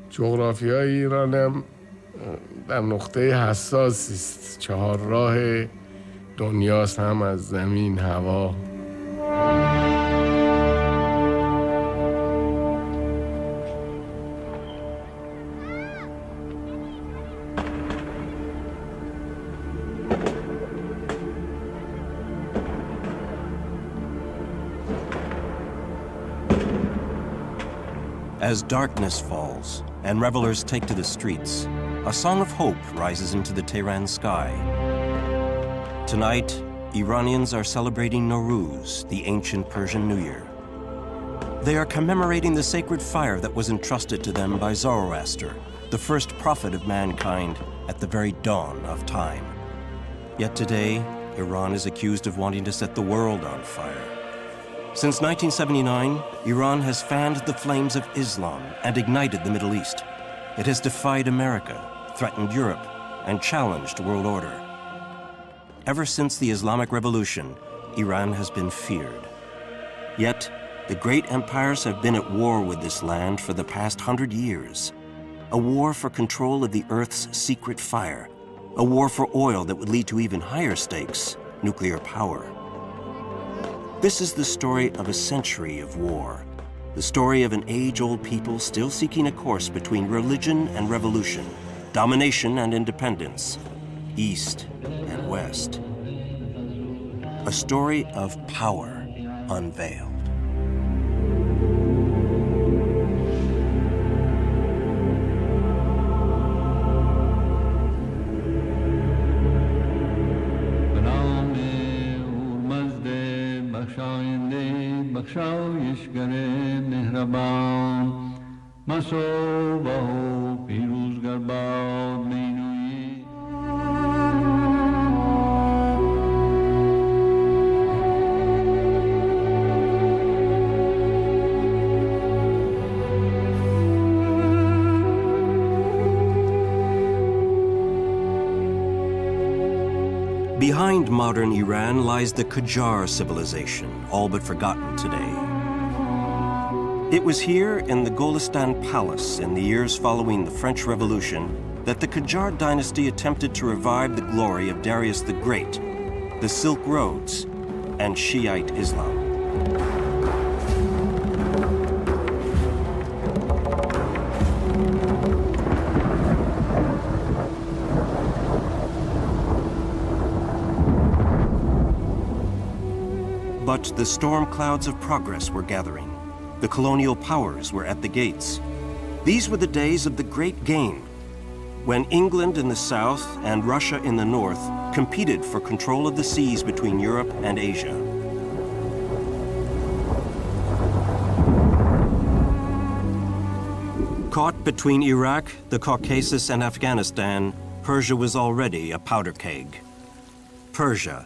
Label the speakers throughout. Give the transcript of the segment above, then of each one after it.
Speaker 1: جغرافیای ایران هم در نقطه حساسی است. 4 راه دنیاست، هم از زمین، هوا.
Speaker 2: As darkness falls and revelers take to the streets, a song of hope rises into the Tehran sky. Tonight, Iranians are celebrating Nowruz, the ancient Persian New Year. They are commemorating the sacred fire that was entrusted to them by Zoroaster, the first prophet of mankind at the very dawn of time. Yet today, Iran is accused of wanting to set the world on fire. Since 1979, Iran has fanned the flames of Islam and ignited the Middle East. It has defied America, threatened Europe, and challenged world order. Ever since the Islamic Revolution, Iran has been feared. Yet, the great empires have been at war with this land for the past 100 years. A war for control of the Earth's secret fire. A war for oil that would lead to even higher stakes, nuclear power. This is the story of a century of war. The story of an age-old people still seeking a course between religion and revolution, domination and independence, East and West. A story of power unveiled.
Speaker 3: بخشایشگر مهربان مسوبه و پیروزگر باد مینویی.
Speaker 2: Behind modern Iran lies the Qajar civilization, all but forgotten today. It was here in the Golistan Palace in the years following the French Revolution that the Qajar dynasty attempted to revive the glory of Darius the Great, the Silk Roads, and Shiite Islam. But the storm clouds of progress were gathering. The colonial powers were at the gates. These were the days of the Great Game, when England in the south and Russia in the north competed for control of the seas between Europe and Asia. Caught between Iraq, the Caucasus, and Afghanistan, Persia was already a powder keg. Persia,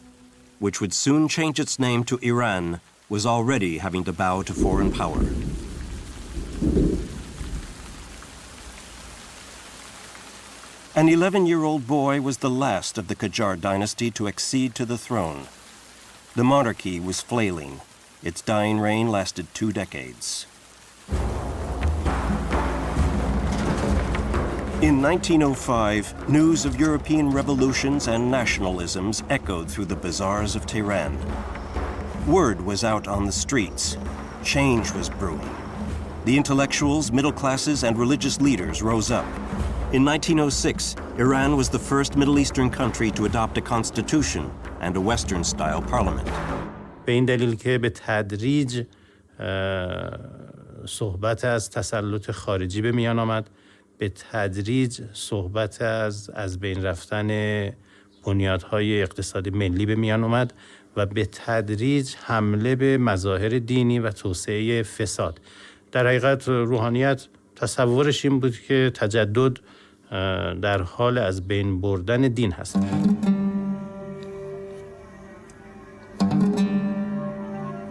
Speaker 2: which would soon change its name to Iran, was already having to bow to foreign power. An 11-year-old boy was the last of the Qajar dynasty to accede to the throne. The monarchy was flailing. Its dying reign lasted 2 decades. In 1905, news of European revolutions and nationalisms echoed through the bazaars of Tehran. Word was out on the streets. Change was brewing. The intellectuals, middle classes, and religious leaders rose up. In 1906, Iran was the first Middle Eastern country to adopt a constitution and a Western-style parliament.
Speaker 4: به این دلیل که به تدریج صحبت از تسلط خارجی به میان آمد، به تدریج صحبت از بین رفتن بنیادهای اقتصادی ملی به میان آمد و به تدریج حمله به مظاهر دینی و توسعه فساد. در حقیقت روحانیت تصورش این بود که تجدد در حال از بین بردن دین هست.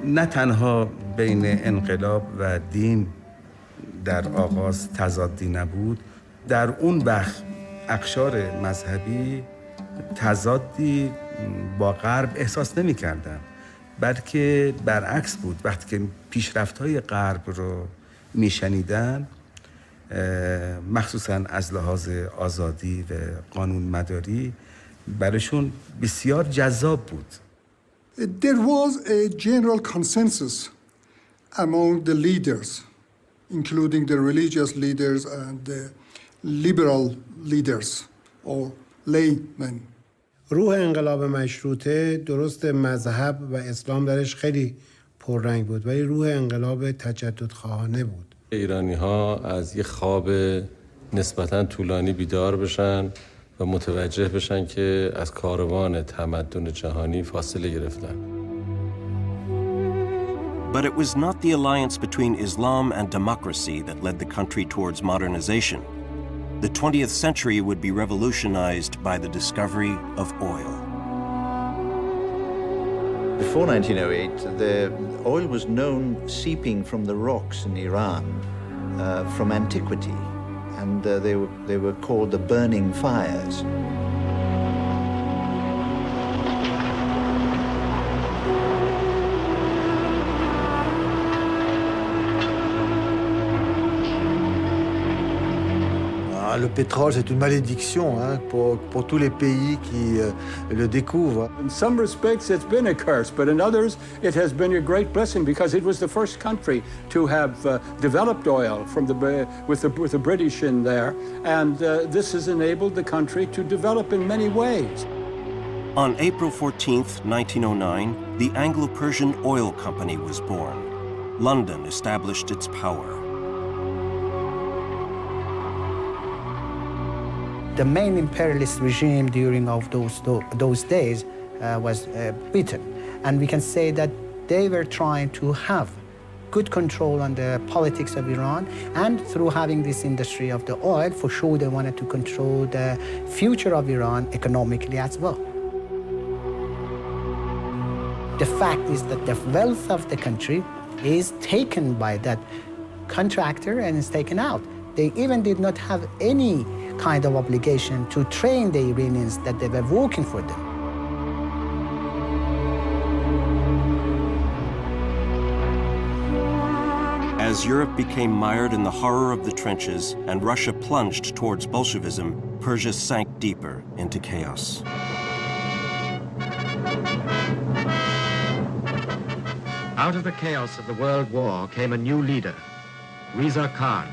Speaker 5: نه تنها بین انقلاب و دین در آغاز تضادی نبود، در اون بخش اقشار مذهبی تضادی با غرب احساس نمی کردن، بلکه برعکس بود. وقتی که پیشرفت‌های غرب رو می شنیدن مخصوصا از لحاظ آزادی و قانون مداری براشون بسیار جذاب بود.
Speaker 6: There was a general consensus among the leaders, including the religious leaders and the liberal leaders or laymen.
Speaker 7: روح انقلاب مشروطه درست مذهب و اسلام درش خیلی پررنگ بود ولی روح انقلاب تجددخواهانه بود.
Speaker 8: ایرانی‌ها از یه خواب نسبتاً طولانی بیدار بشن و متوجه بشن که از کاروان تمدن جهانی فاصله گرفتن.
Speaker 2: But it was not the alliance between Islam and democracy that led the country towards modernization. The 20th century would be revolutionized by the discovery of oil.
Speaker 9: Before 1908, the oil was known seeping from the rocks in Iran from antiquity, and they were called the burning fires.
Speaker 10: Le pétrole, c'est une malédiction pour tous les pays qui le découvrent.
Speaker 11: In some respects, it's been a curse, but in others, it has been a great blessing because it was the first country to have developed oil with the British in there, and this has enabled the country to develop in many ways.
Speaker 2: On April 14th, 1909, the Anglo-Persian Oil Company was born. London established its power.
Speaker 12: The main imperialist regime during those days was Britain. And we can say that they were trying to have good control on the politics of Iran, and through having this industry of the oil, for sure they wanted to control the future of Iran economically as well. The fact is that the wealth of the country is taken by that contractor and is taken out. They even did not have any kind of obligation to train the Iranians that they were working for them.
Speaker 2: As Europe became mired in the horror of the trenches and Russia plunged towards Bolshevism, Persia sank deeper into chaos.
Speaker 13: Out of the chaos of the World War came a new leader, Reza Khan,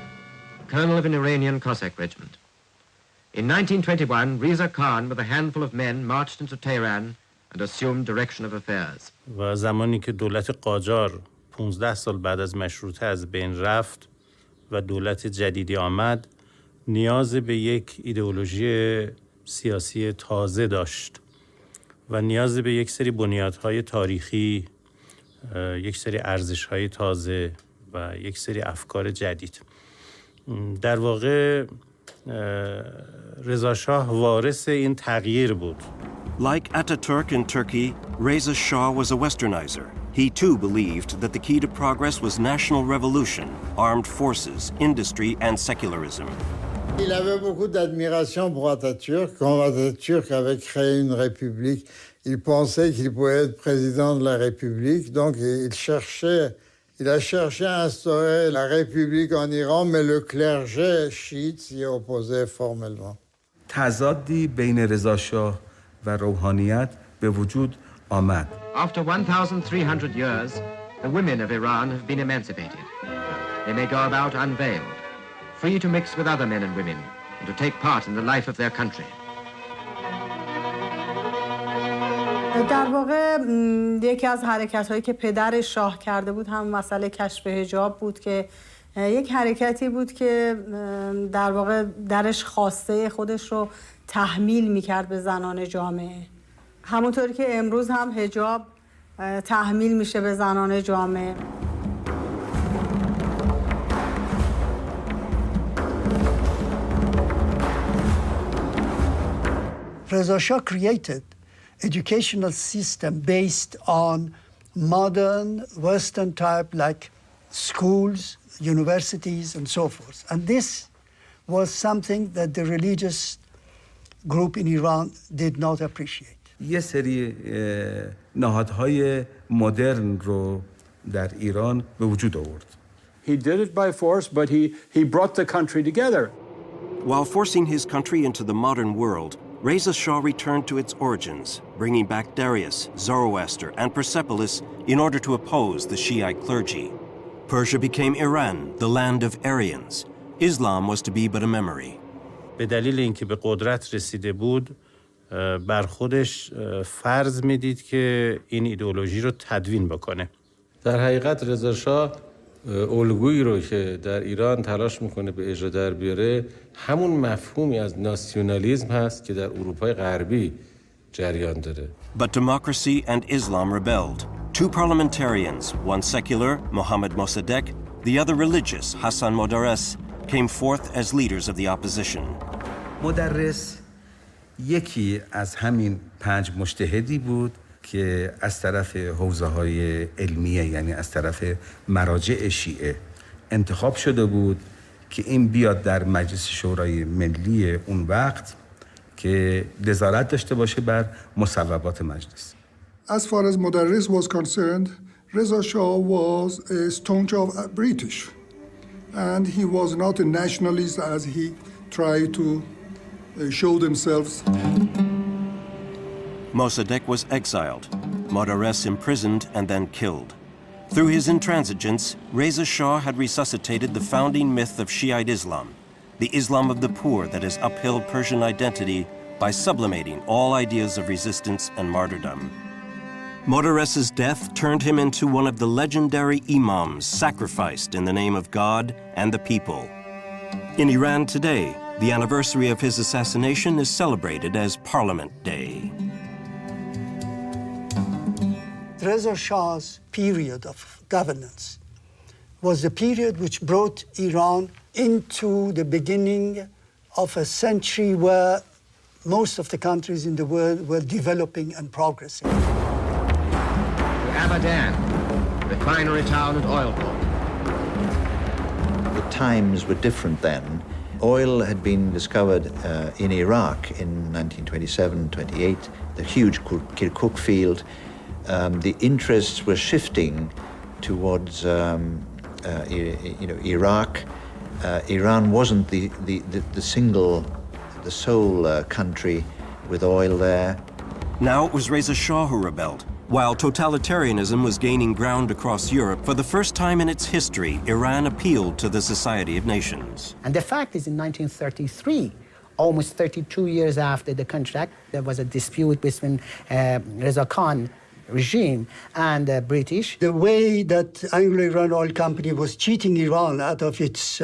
Speaker 13: colonel of an Iranian Cossack regiment. In 1921, Reza Khan with a handful of men marched into Tehran and assumed direction of affairs.
Speaker 4: و زمانی که دولت قاجار 15 سال بعد از مشروطه از بین رفت و دولت جدیدی آمد، نیاز به یک ایدئولوژی سیاسی تازه داشت و نیاز به یک سری بنیادهای تاریخی، یک سری ارزش‌های تازه و یک سری افکار جدید. در واقع رضا شاه وارث این تغییر بود.
Speaker 2: Like Ataturk in Turkey, Reza Shah was a westernizer. He too believed that the key to progress was national revolution, armed forces, industry, and secularism.
Speaker 14: Il avait beaucoup d'admiration pour Atatürk. Quand Atatürk avait créé une république, il pensait qu'il pouvait être président de la République, donc il a cherché à instaurer la République en Iran, mais le clergé chiite s'y opposait formellement.
Speaker 5: تضادی بین رضا شاه و روحانیت به وجود آمد.
Speaker 13: After 1,300 years, the women of Iran have been emancipated. They may go about unveiled, free to mix with other men and women, and to take part in the life of their country.
Speaker 15: در واقع یکی از حرکت‌هایی که پدر شاه کرده بود هم مسئله کشف حجاب بود که یک حرکتی بود که در واقع درش خواسته خودش رو تحمیل می‌کرد به زنان جامعه. همونطوری که امروز هم حجاب تحمیل میشه به زنان جامعه.
Speaker 16: Reza Shah created educational system based on modern Western type like schools, universities and so forth. And this was something that the religious group in Iran did not appreciate.
Speaker 5: یه سری نهادهای مدرن رو در ایران به وجود آورد.
Speaker 11: He did it by force, but he brought the country together.
Speaker 2: While forcing his country into the modern world, Reza Shah returned to its origins, bringing back Darius, Zoroaster, and Persepolis in order to oppose the Shiite clergy. Persia became Iran, the land of Aryans. Islam was to be but a memory.
Speaker 4: به دلیل اینکه به قدرت رسیده بود، بر خودش فرض میدید که این ایدئولوژی رو تدوین بکنه.
Speaker 8: در حقیقت رضا شاه الگویی رو که در ایران تلاش میکنه به اجرا در بیاره همون مفهومی از ناسیونالیسم هست که در اروپای غربی جریان داره.
Speaker 2: But democracy and Islam rebelled. Two parliamentarians, one secular, Mohammed Mossadegh, the other religious, Hassan Modarres, came forth as leaders of the opposition.
Speaker 5: مدرس یکی از همین 5 مجتهدی بود که از طرف حوزه‌های علمیه، یعنی از طرف مراجع شیعه انتخاب شده بود که این بیاد در مجلس شورای ملی اون وقت که نظارت داشته باشه بر مصوبات مجلس.
Speaker 6: As far as Modarres was concerned, Reza Shah was a staunch British, and he was not a nationalist as he tried to show themselves.
Speaker 2: Mossadegh was exiled, Modarres imprisoned and then killed. Through his intransigence, Reza Shah had resuscitated the founding myth of Shiite Islam, the Islam of the poor that has upheld Persian identity by sublimating all ideas of resistance and martyrdom. Modarres's death turned him into one of the legendary imams sacrificed in the name of God and the people. In Iran today, the anniversary of his assassination is celebrated as Parliament Day.
Speaker 16: Reza Shah's period of governance was the period which brought Iran into the beginning of a century where most of the countries in the world were developing and progressing.
Speaker 13: Abadan, refinery town and oil port.
Speaker 9: The times were different then. Oil had been discovered in Iraq in 1927-28, the huge Kirkuk field. The interests were shifting towards Iraq. Iran wasn't the sole country with oil there.
Speaker 2: Now it was Reza Shah who rebelled. While totalitarianism was gaining ground across Europe, for the first time in its history, Iran appealed to the Society of Nations.
Speaker 12: And the fact is, in 1933, almost 32 years after the contract, there was a dispute between Reza Khan regime and the British.
Speaker 16: The way that Anglo-Iran Oil Company was cheating Iran out of its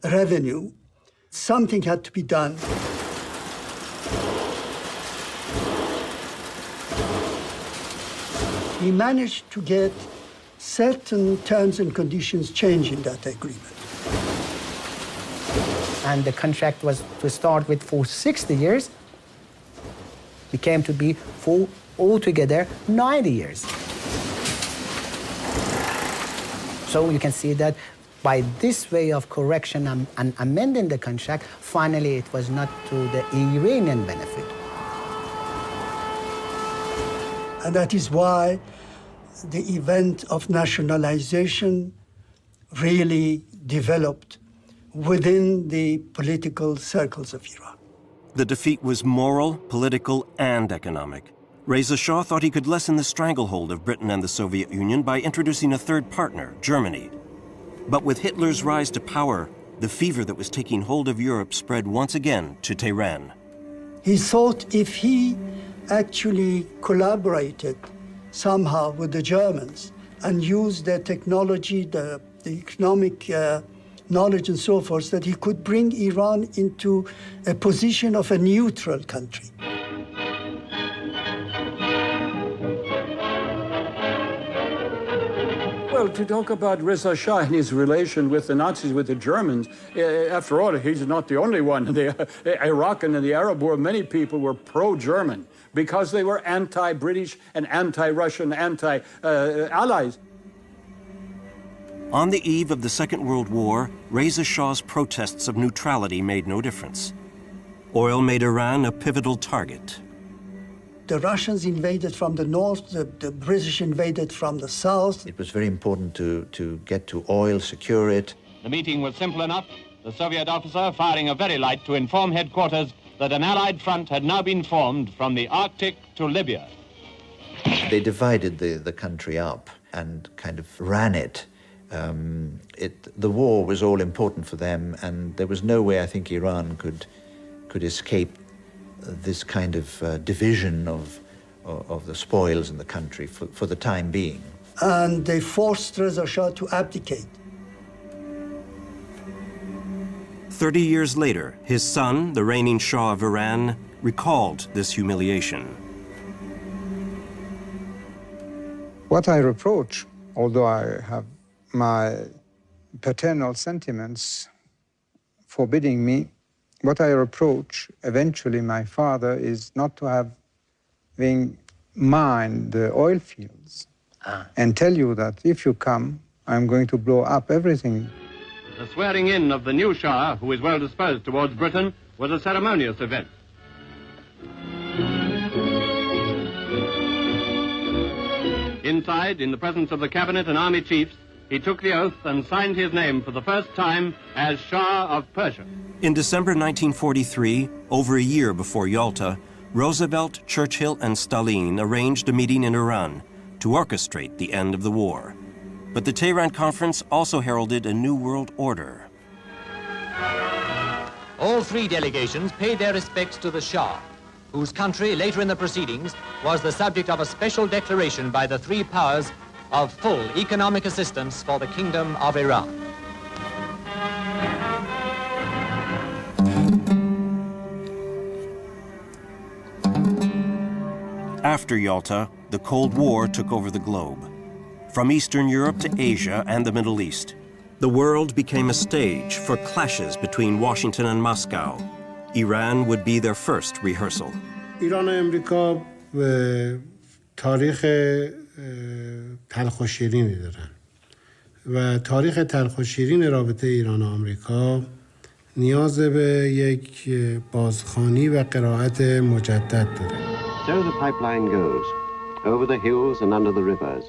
Speaker 16: revenue, something had to be done. We managed to get certain terms and conditions changed in that agreement.
Speaker 12: And the contract was to start with for 60 years, became to be for altogether 90 years. So you can see that by this way of correction and amending the contract, finally it was not to the Iranian benefit.
Speaker 16: And that is why the event of nationalization really developed within the political circles of Iran.
Speaker 2: The defeat was moral, political, and economic. Reza Shah thought he could lessen the stranglehold of Britain and the Soviet Union by introducing a third partner, Germany. But with Hitler's rise to power, the fever that was taking hold of Europe spread once again to Tehran.
Speaker 16: He thought if he actually collaborated somehow with the Germans and used their technology, the economic knowledge and so forth, that he could bring Iran into a position of a neutral country.
Speaker 11: Well, to talk about Reza Shah and his relation with the Nazis, with the Germans, after all, he's not the only one. The Iraq and the Arab world, many people were pro-German because they were anti-British and anti-Russian, anti-allies.
Speaker 2: On the eve of the Second World War, Reza Shah's protests of neutrality made no difference. Oil made Iran a pivotal target.
Speaker 16: The Russians invaded from the north, the British invaded from the south.
Speaker 9: It was very important to get to oil, secure it.
Speaker 17: The meeting was simple enough. The Soviet officer firing a very light to inform headquarters that an Allied front had now been formed from the Arctic to Libya.
Speaker 9: They divided the country up and kind of ran it. The war was all important for them, and there was no way I think Iran could escape this kind of division of the spoils in the country for the time being.
Speaker 16: And they forced Reza Shah to abdicate.
Speaker 2: 30 years later, his son, the reigning Shah of Iran, recalled this humiliation.
Speaker 18: What I reproach, although I have my paternal sentiments forbidding me, what I reproach eventually my father is not to have mined the oil fields and tell you that if you come, I'm going to blow up everything.
Speaker 17: The swearing in of the new Shah, who is well disposed towards Britain, was a ceremonious event. Inside, in the presence of the cabinet and army chiefs, he took the oath and signed his name for the first time as Shah of Persia.
Speaker 2: In December 1943, over a year before Yalta, Roosevelt, Churchill, and Stalin arranged a meeting in Iran to orchestrate the end of the war. But the Tehran Conference also heralded a new world order.
Speaker 19: All three delegations paid their respects to the Shah, whose country, later in the proceedings, was the subject of a special declaration by the three powers of full economic assistance for the Kingdom of Iran.
Speaker 2: After Yalta, the Cold War took over the globe. From Eastern Europe to Asia and the Middle East, the world became a stage for clashes between Washington and Moscow. Iran would be their first rehearsal.
Speaker 7: ایران و امریکا تاریخ تلخ و شیرینی دارن و تاریخ تلخ و شیرین رابطه ایران و آمریکا نیاز به یک بازخوانی و قرائت مجدد داره.
Speaker 20: So the pipeline goes, over the hills and under the rivers,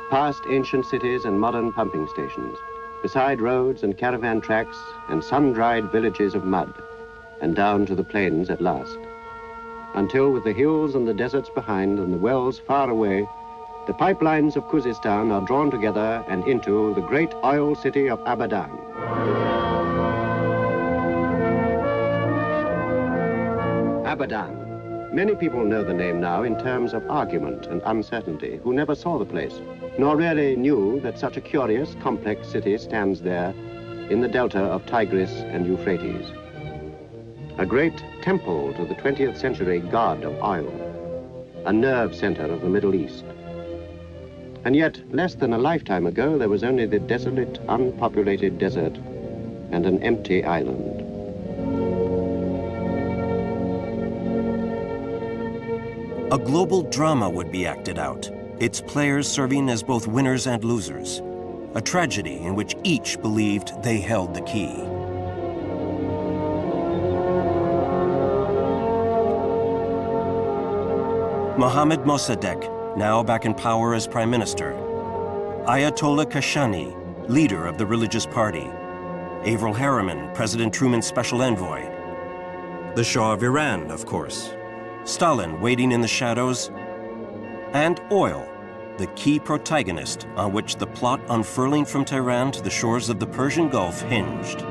Speaker 20: past ancient cities and modern pumping stations, beside roads and caravan tracks and sun-dried villages of mud, and down to the plains at last. Until, with the hills and the deserts behind and the wells far away, the pipelines of Khuzestan are drawn together and into the great oil city of Abadan. Abadan. Many people know the name now in terms of argument and uncertainty, who never saw the place, nor really knew that such a curious, complex city stands there in the delta of Tigris and Euphrates. A great temple to the 20th century god of oil, a nerve center of the Middle East. And yet, less than a lifetime ago, there was only the desolate, unpopulated desert and an empty island.
Speaker 2: A global drama would be acted out, its players serving as both winners and losers. A tragedy in which each believed they held the key. Mohammed Mossadegh, now back in power as prime minister. Ayatollah Kashani, leader of the religious party. Averell Harriman, President Truman's special envoy. The Shah of Iran, of course. Stalin waiting in the shadows. And oil, the key protagonist on which the plot unfurling from Tehran to the shores of the Persian Gulf hinged.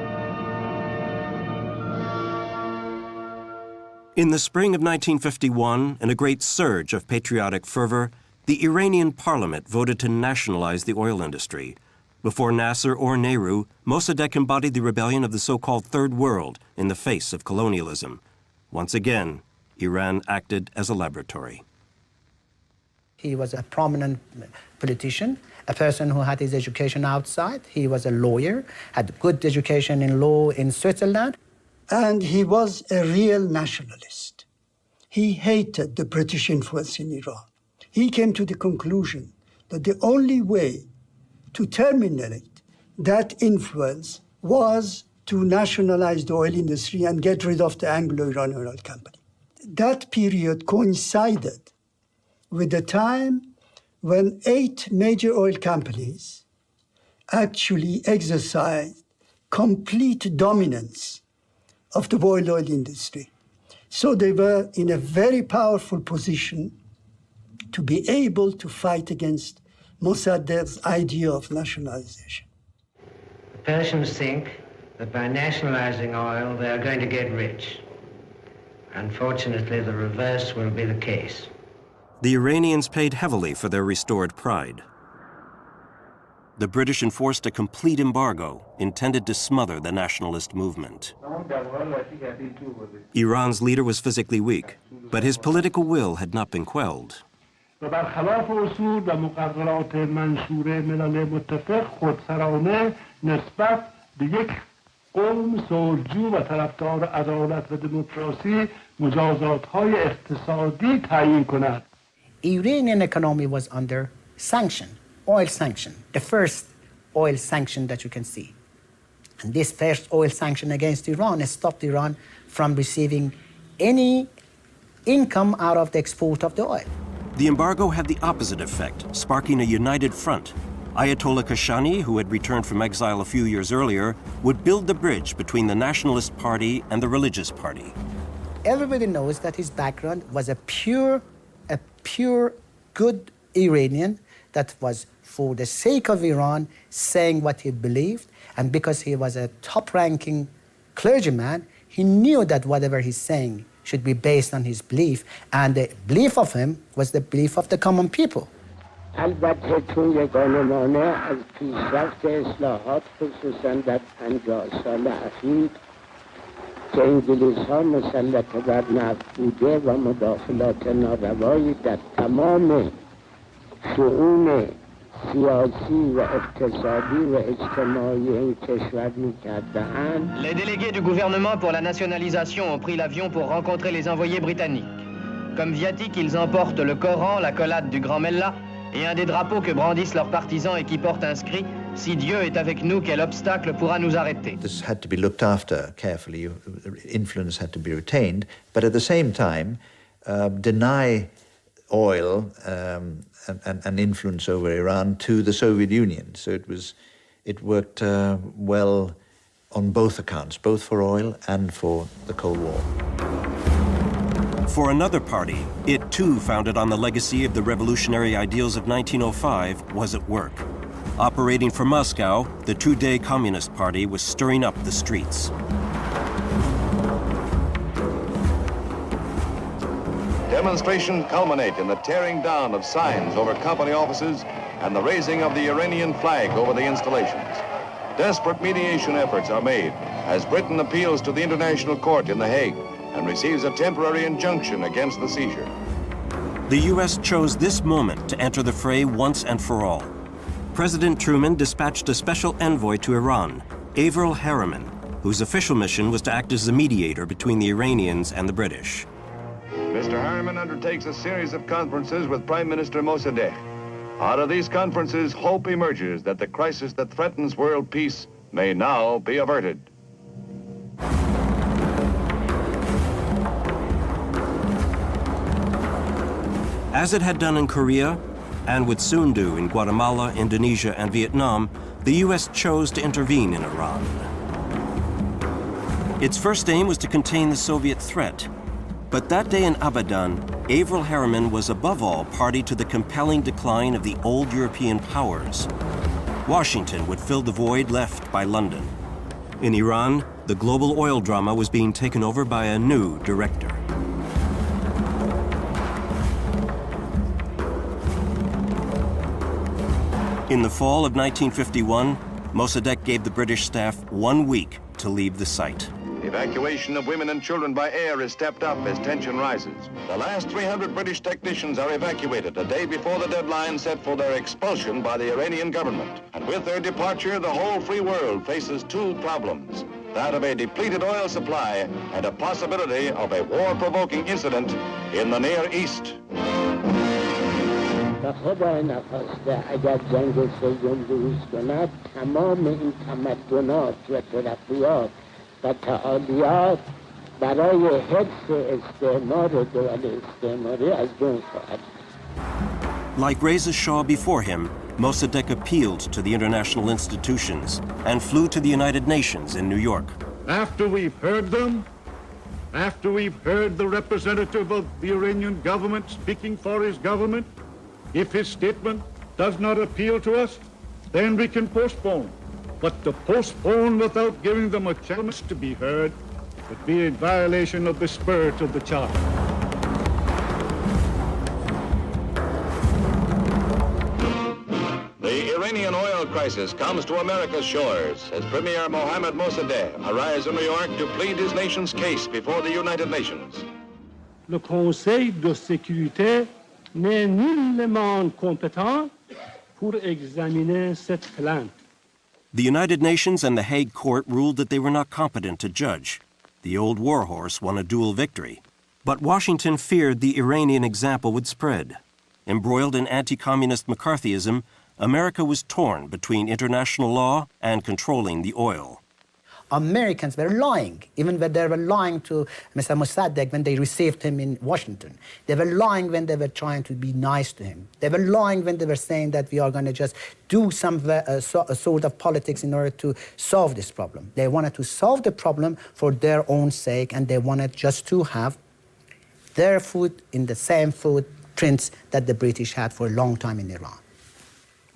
Speaker 2: In the spring of 1951, in a great surge of patriotic fervor, the Iranian parliament voted to nationalize the oil industry. Before Nasser or Nehru, Mossadegh embodied the rebellion of the so-called Third World in the face of colonialism. Once again, Iran acted as a laboratory.
Speaker 12: He was a prominent politician, a person who had his education outside. He was a lawyer, had good education in law in Switzerland.
Speaker 16: And he was a real nationalist. He hated the British influence in Iran. He came to the conclusion that the only way to terminate that influence was to nationalize the oil industry and get rid of the Anglo-Iranian Oil Company. that period coincided with the time when 8 major oil companies actually exercised complete dominance of the world oil industry. So they were in a very powerful position to be able to fight against Mossadegh's idea of nationalization.
Speaker 21: The Persians think that by nationalizing oil, they are going to get rich. Unfortunately, the reverse will be the case.
Speaker 2: The Iranians paid heavily for their restored pride. The British enforced a complete embargo intended to smother the nationalist movement. Iran's leader was physically weak, but his political will had not been quelled.
Speaker 12: Iranian economy was under sanction, oil sanction, the first oil sanction that you can see. And this first oil sanction against Iran stopped Iran from receiving any income out of the export of the oil.
Speaker 2: The embargo had the opposite effect, sparking a united front. Ayatollah Kashani, who had returned from exile a few years earlier, would build the bridge between the Nationalist Party and the Religious Party.
Speaker 12: Everybody knows that his background was a pure good Iranian that was, for the sake of Iran, saying what he believed. And because he was a top-ranking clergyman, he knew that whatever he's saying should be based on his belief. And the belief of him was the belief of the common people.
Speaker 22: البته توی قانونامه از پیشرفت اصلاحات خصوصا در 50 سال اخیر که انگلیس‌ها مسلط بر نفت بوده و مداخلات ناروایی در تمام شؤون سیاسی و اقتصادی و اجتماعی این کشور می‌کردند.
Speaker 19: Les délégués du gouvernement pour la nationalisation ont pris l'avion pour rencontrer les envoyés britanniques. Comme viatique, ils emportent le Coran, la collade du Grand Mellah et un des drapeaux que brandissent leurs partisans et qui porte inscrit « Si Dieu est avec nous, quel obstacle pourra nous arrêter ?»
Speaker 9: This had to be looked after carefully. Influence had to be retained, but at the same time, deny oil and influence over Iran to the Soviet Union. So it worked well on both accounts, both for oil and for the Cold War.
Speaker 2: For another party, it too founded on the legacy of the revolutionary ideals of 1905, was at work. Operating from Moscow, the two-day Communist Party was stirring up the streets.
Speaker 23: Demonstrations culminate in the tearing down of signs over company offices and the raising of the Iranian flag over the installations. Desperate mediation efforts are made as Britain appeals to the International Court in The Hague and receives a temporary injunction against the seizure.
Speaker 2: The U.S. chose this moment to enter the fray once and for all. President Truman dispatched a special envoy to Iran, Averell Harriman, whose official mission was to act as the mediator between the Iranians and the British.
Speaker 23: Mr. Harriman undertakes a series of conferences with Prime Minister Mossadegh. Out of these conferences, hope emerges that the crisis that threatens world peace may now be averted.
Speaker 2: As it had done in Korea, and would soon do in Guatemala, Indonesia, and Vietnam, the U.S. chose to intervene in Iran. Its first aim was to contain the Soviet threat. But that day in Abadan, Averell Harriman was above all party to the compelling decline of the old European powers. Washington would fill the void left by London. In Iran, the global oil drama was being taken over by a new director. In the fall of 1951, Mossadegh gave the British staff 1 week to leave the site.
Speaker 23: Evacuation of women and children by air is stepped up as tension rises. The last 300 British technicians are evacuated a day before the deadline set for their expulsion by the Iranian government. And with their departure, the whole free world faces two problems: that of a depleted oil supply and a possibility of a war-provoking incident in the Near East.
Speaker 22: و خدای نخواسته اگر جنگ سوم روز کند تمام این تمدنات و ترقیات و تعالیات برای حفظ استعمار دول استعماری از بین خواهد.
Speaker 2: Like Reza Shah before him, Mossadegh appealed to the international institutions and flew to the United Nations in New York.
Speaker 1: After we've heard them, after we've heard the representative of the Iranian government speaking for his government, if his statement does not appeal to us, then we can postpone. But to postpone without giving them a chance to be heard would be in violation of the spirit of the Charter.
Speaker 23: The Iranian oil crisis comes to America's shores as Premier Mohammad Mossadegh arrives in New York to plead his nation's case before the United Nations.
Speaker 3: Le Conseil de sécurité n'est nullement compétent pour examiner cette plainte.
Speaker 2: The United Nations and the Hague Court ruled that they were not competent to judge. The old warhorse won a dual victory. But Washington feared the Iranian example would spread. Embroiled in anti-communist McCarthyism, America was torn between international law and controlling the oil.
Speaker 12: Americans were lying, even when they were lying to Mr. Mossadegh when they received him in Washington. They were lying when they were trying to be nice to him. They were lying when they were saying that we are going to just do some sort of politics in order to solve this problem. They wanted to solve the problem for their own sake, and they wanted just to have their foot in the same footprints that the British had for a long time in Iran.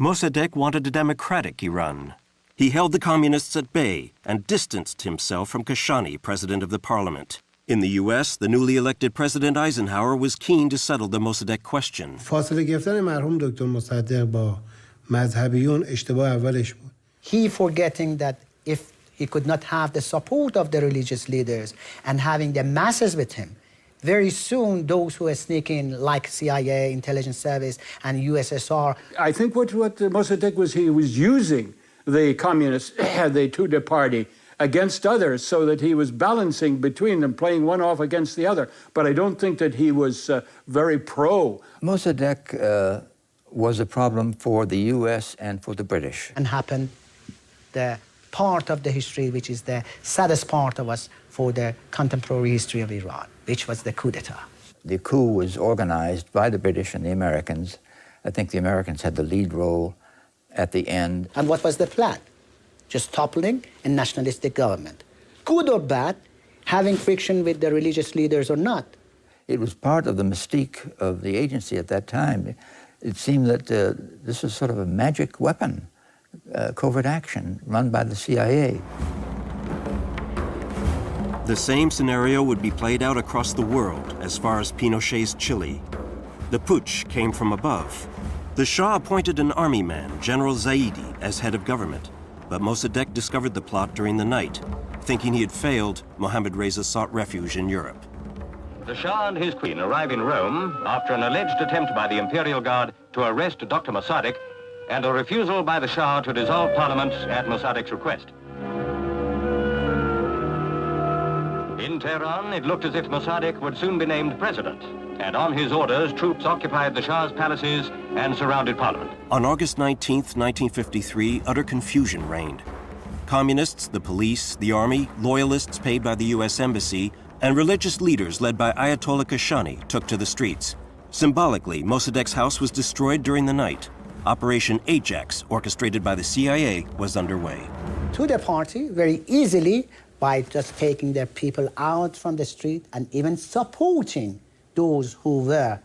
Speaker 2: Mossadegh wanted a democratic Iran. He held the communists at bay and distanced himself from Kashani, president of the parliament. In the U.S., the newly elected President Eisenhower was keen to settle the Mossadegh question.
Speaker 7: فاصله گرفتن مرحوم دکتر مصدق با مذهبیون اشتباه اولش بود.
Speaker 12: He forgetting that if he could not have the support of the religious leaders and having the masses with him, very soon those who are sneaking like CIA, intelligence service, and USSR.
Speaker 11: I think what Mossadegh was, he was using the communists, the Tudeh party, against others so that he was balancing between them, playing one off against the other. But I don't think that he was very pro.
Speaker 10: Mossadegh was a problem for the US and for the British.
Speaker 12: And happened the part of the history which is the saddest part of us for the contemporary history of Iran, which was the coup d'etat.
Speaker 10: The coup was organized by the British and the Americans. I think the Americans had the lead role at the end.
Speaker 12: And what was the plan? Just toppling a nationalistic government. Good or bad, having friction with the religious leaders or not.
Speaker 10: It was part of the mystique of the agency at that time. It seemed that this was sort of a magic weapon, covert action run by the CIA.
Speaker 2: The same scenario would be played out across the world as far as Pinochet's Chile. The putsch came from above. The Shah appointed an army man, General Zaidi, as head of government. But Mossadegh discovered the plot during the night. Thinking he had failed, Mohammad Reza sought refuge in Europe.
Speaker 17: The Shah and his queen arrive in Rome after an alleged attempt by the Imperial Guard to arrest Dr. Mossadegh and a refusal by the Shah to dissolve Parliament at Mossadegh's request. In Tehran, it looked as if Mossadegh would soon be named president, and on his orders, troops occupied the Shah's palaces and surrounded Parliament.
Speaker 2: On August 19, 1953, utter confusion reigned. Communists, the police, the army, loyalists paid by the U.S. Embassy, and religious leaders led by Ayatollah Kashani took to the streets. Symbolically, Mossadegh's house was destroyed during the night. Operation Ajax, orchestrated by the CIA, was underway.
Speaker 12: To the party, very easily, by just taking their people out from the street and even supporting those who were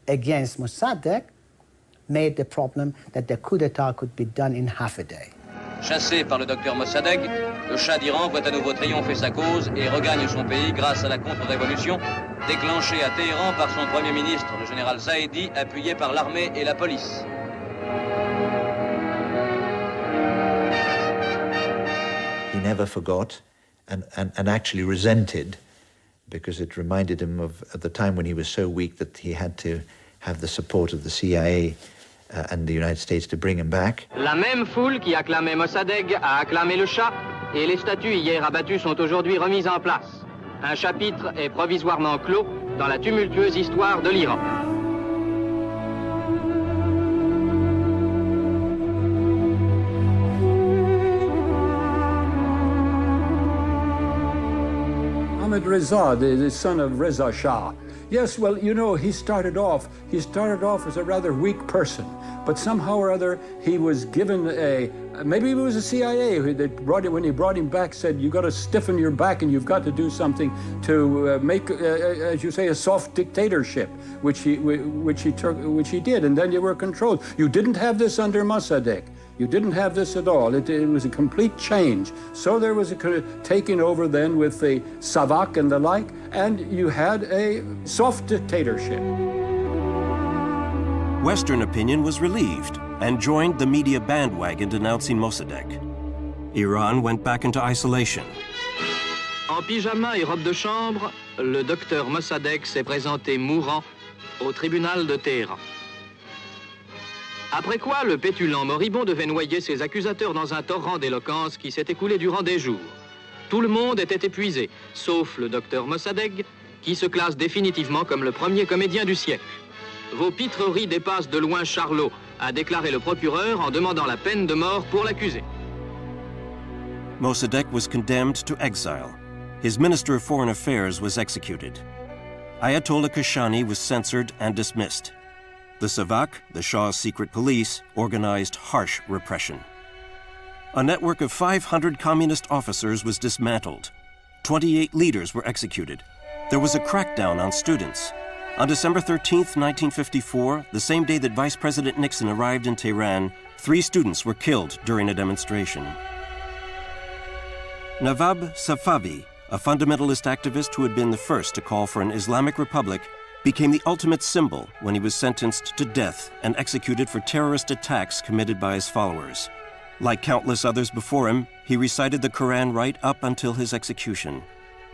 Speaker 12: against Mossadegh, made the problem that the coup d'etat could be done in half a day.
Speaker 24: Chassé par le docteur Mossadegh, le Shah d'Iran voit à nouveau triompher sa cause et regagne son pays grâce à la contre-révolution déclenchée à Téhéran par son Premier ministre, le général Zaidi, appuyé par l'armée et la police.
Speaker 9: He never forgot and actually resented, because it reminded him of at the time when he was so weak that he had to have the support of the CIA and the United States to bring him back.
Speaker 21: La même foule qui acclamait Mossadegh a acclamé le Shah, et les statues hier abattues sont aujourd'hui remises en place. Un chapitre est provisoirement clos dans la tumultueuse histoire de l'Iran.
Speaker 11: Mohammad Reza, the son of Reza Shah. Yes, well, you know, he started off as a rather weak person, but somehow or other he was given maybe it was the CIA when he brought him back, said, you got to stiffen your back and you've got to do something to make, as you say, a soft dictatorship, which he did, and then you were controlled. You didn't have this under Mossadegh. You didn't have this at all. It was a complete change. So there was a taking over then with the Savak and the like, and you had a soft dictatorship.
Speaker 2: Western opinion was relieved and joined the media bandwagon denouncing Mossadegh. Iran went back into isolation.
Speaker 21: En pyjama et robe de chambre, le docteur Mossadegh s'est présenté mourant au tribunal de Téhéran. Après quoi, le pétulant moribond devait noyer ses accusateurs dans un torrent d'éloquence qui s'est écoulé durant des jours. Tout le monde était épuisé, sauf le docteur Mossadegh, qui se classe définitivement comme le premier comédien du siècle. Vos pitreries dépassent de loin Charlot, a déclaré le procureur en demandant la peine de mort pour l'accusé.
Speaker 2: Mossadegh was condemned to exile. His Minister of Foreign Affairs was executed. Ayatollah Kashani was censored and dismissed. The Savak, the Shah's secret police, organized harsh repression. A network of 500 communist officers was dismantled. 28 leaders were executed. There was a crackdown on students. On December 13, 1954, the same day that Vice President Nixon arrived in Tehran, 3 students were killed during a demonstration. Nawab Safavi, a fundamentalist activist who had been the first to call for an Islamic Republic, became the ultimate symbol when he was sentenced to death and executed for terrorist attacks committed by his followers. Like countless others before him, he recited the Quran right up until his execution.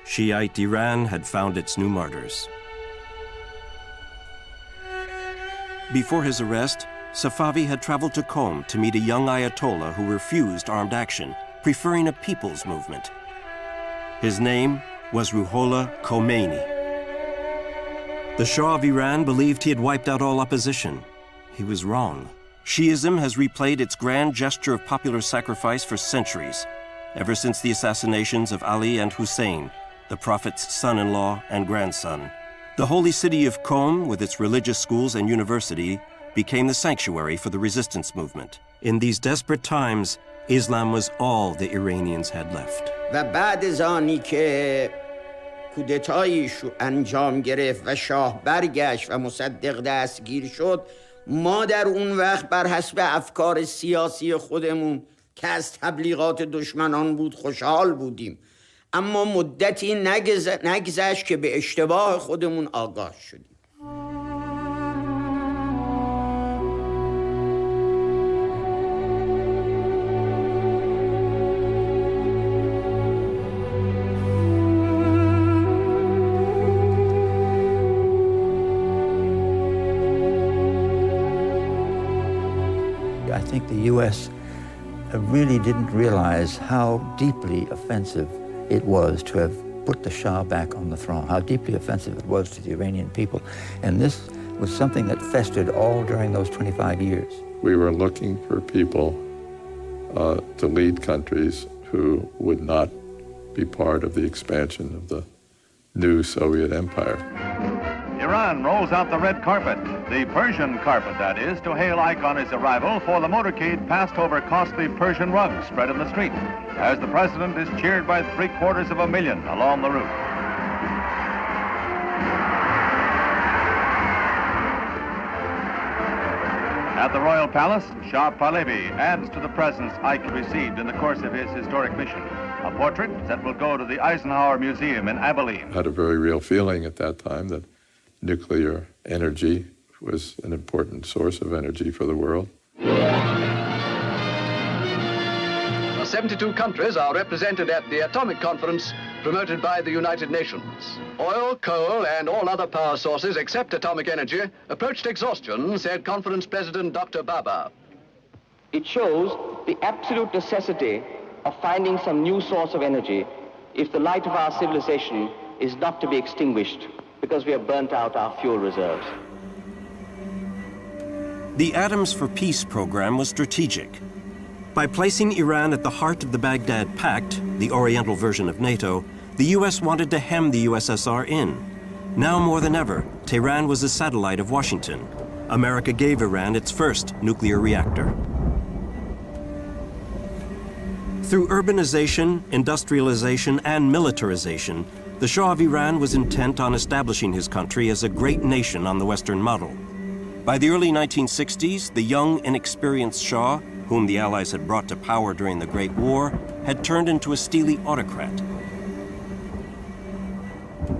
Speaker 2: Shiite Iran had found its new martyrs. Before his arrest, Safavi had traveled to Qom to meet a young Ayatollah who refused armed action, preferring a people's movement. His name was Ruhollah Khomeini. The Shah of Iran believed he had wiped out all opposition. He was wrong. Shi'ism has replayed its grand gesture of popular sacrifice for centuries, ever since the assassinations of Ali and Hussein, the Prophet's son-in-law and grandson. The holy city of Qom, with its religious schools and university, became the sanctuary for the resistance movement. In these desperate times, Islam was all the Iranians had left.
Speaker 4: کودتایش انجام گرفت و شاه برگشت و مصدق دستگیر شد، ما در اون وقت بر حسب افکار سیاسی خودمون که از تبلیغات دشمنان بود خوشحال بودیم، اما مدتی نگذشت که به اشتباه خودمون آگاه شدیم.
Speaker 10: I think the U.S. really didn't realize how deeply offensive it was to have put the Shah back on the throne, how deeply offensive it was to the Iranian people. And this was something that festered all during those 25 years.
Speaker 8: We were looking for people to lead countries who would not be part of the expansion of the new Soviet empire.
Speaker 23: Iran rolls out the red carpet, the Persian carpet, that is, to hail Ike on his arrival, for the motorcade passed over costly Persian rugs spread in the street, as the president is cheered by 750,000 along the route. At the Royal Palace, Shah Pahlavi adds to the presents Ike received in the course of his historic mission, a portrait that will go to the Eisenhower Museum in Abilene.
Speaker 8: I had a very real feeling at that time that nuclear energy was an important source of energy for the world.
Speaker 14: 72 countries are represented at the atomic conference promoted by the United Nations. Oil, coal, and all other power sources except atomic energy approached exhaustion, said Conference President Dr. Baba.
Speaker 21: It shows the absolute necessity of finding some new source of energy if the light of our civilization is not to be extinguished because we have burnt out our fuel reserves.
Speaker 2: The Atoms for Peace program was strategic. By placing Iran at the heart of the Baghdad Pact, the Oriental version of NATO, The US wanted to hem the USSR in. Now more than ever, Tehran was a satellite of Washington. America gave Iran its first nuclear reactor. Through urbanization, industrialization, and militarization, the Shah of Iran was intent on establishing his country as a great nation on the Western model. By the early 1960s, the young, inexperienced Shah, whom the Allies had brought to power during the Great War, had turned into a steely autocrat.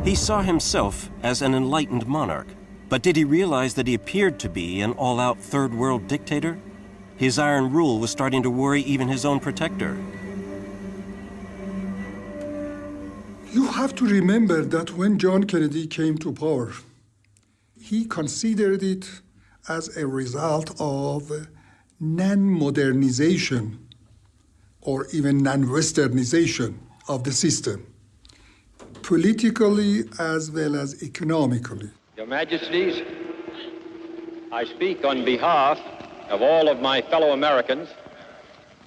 Speaker 2: He saw himself as an enlightened monarch, but did he realize that he appeared to be an all-out third-world dictator? His iron rule was starting to worry even his own protector.
Speaker 5: You have to remember that when John Kennedy came to power, he considered it as a result of non-modernization or even non-westernization of the system, politically as well as economically.
Speaker 6: Your Majesties, I speak on behalf of all of my fellow Americans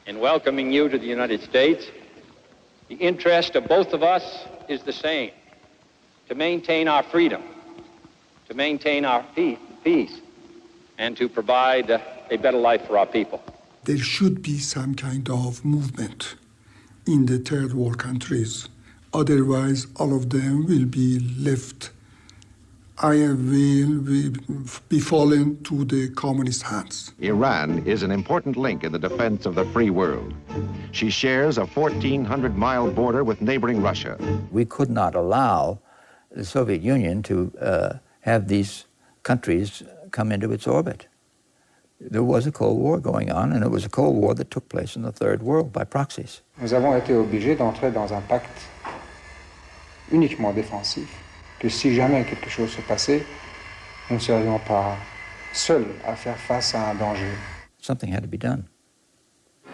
Speaker 6: in welcoming you to the United States. The interest of both of us is the same, to maintain our freedom, to maintain our peace, and to provide a better life for our people.
Speaker 5: There should be some kind of movement in the third world countries. Otherwise, all of them will be left. I will be fallen to the communist hands.
Speaker 13: Iran is an important link in the defense of the free world. She shares a 1,400-mile border with neighboring Russia.
Speaker 10: We could not allow the Soviet Union to have these countries come into its orbit. There was a Cold War going on, and it was a Cold War that took place in the Third World by proxies.
Speaker 18: Nous avons été obligés d'entrer dans un pacte uniquement défensif, que si jamais quelque chose se passait, nous ne serions pas seuls à faire face à un danger.
Speaker 10: Something had to be done.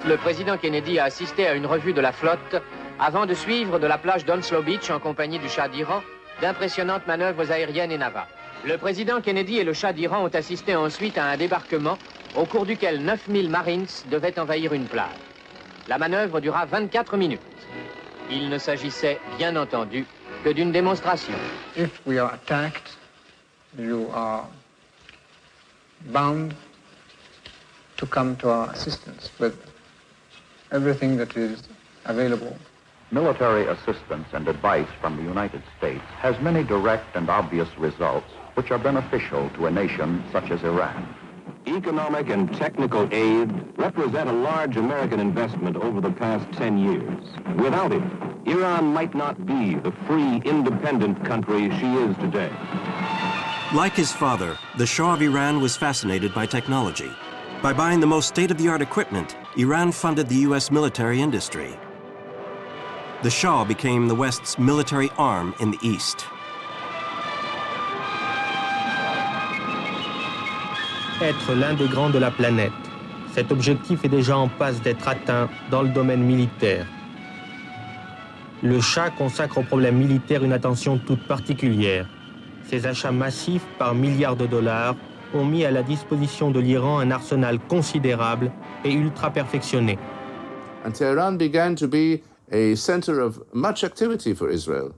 Speaker 21: Le président Kennedy a assisté à une revue de la flotte avant de suivre de la plage d'Onslow Beach en compagnie du Shah d'Iran d'impressionnantes manœuvres aériennes et navales. Le président Kennedy et le Shah d'Iran ont assisté ensuite à un débarquement au cours duquel 9000 Marines devaient envahir une plage. La manœuvre dura 24 minutes. Il ne s'agissait bien entendu que d'une démonstration.
Speaker 18: If we are attacked, you are bound to come to our assistance with everything that is available.
Speaker 15: Military assistance and advice from the United States has many direct and obvious results which are beneficial to a nation such as Iran.
Speaker 23: Economic and technical aid represent a large American investment over the past 10 years. Without it, Iran might not be the free, independent country she is today.
Speaker 2: Like his father, the Shah of Iran was fascinated by technology. By buying the most state-of-the-art equipment, Iran funded the U.S. military industry. The Shah became the West's military arm in the East.
Speaker 25: Être l'un des grands de la planète. Cet objectif est déjà en passe d'être atteint dans le domaine militaire. Le Shah consacre aux problèmes militaires une attention toute particulière. Ses achats massifs par milliards de dollars ont mis à la disposition de l'Iran un arsenal considérable et ultra perfectionné.
Speaker 26: And Tehran began to be a center of much activity for Israel.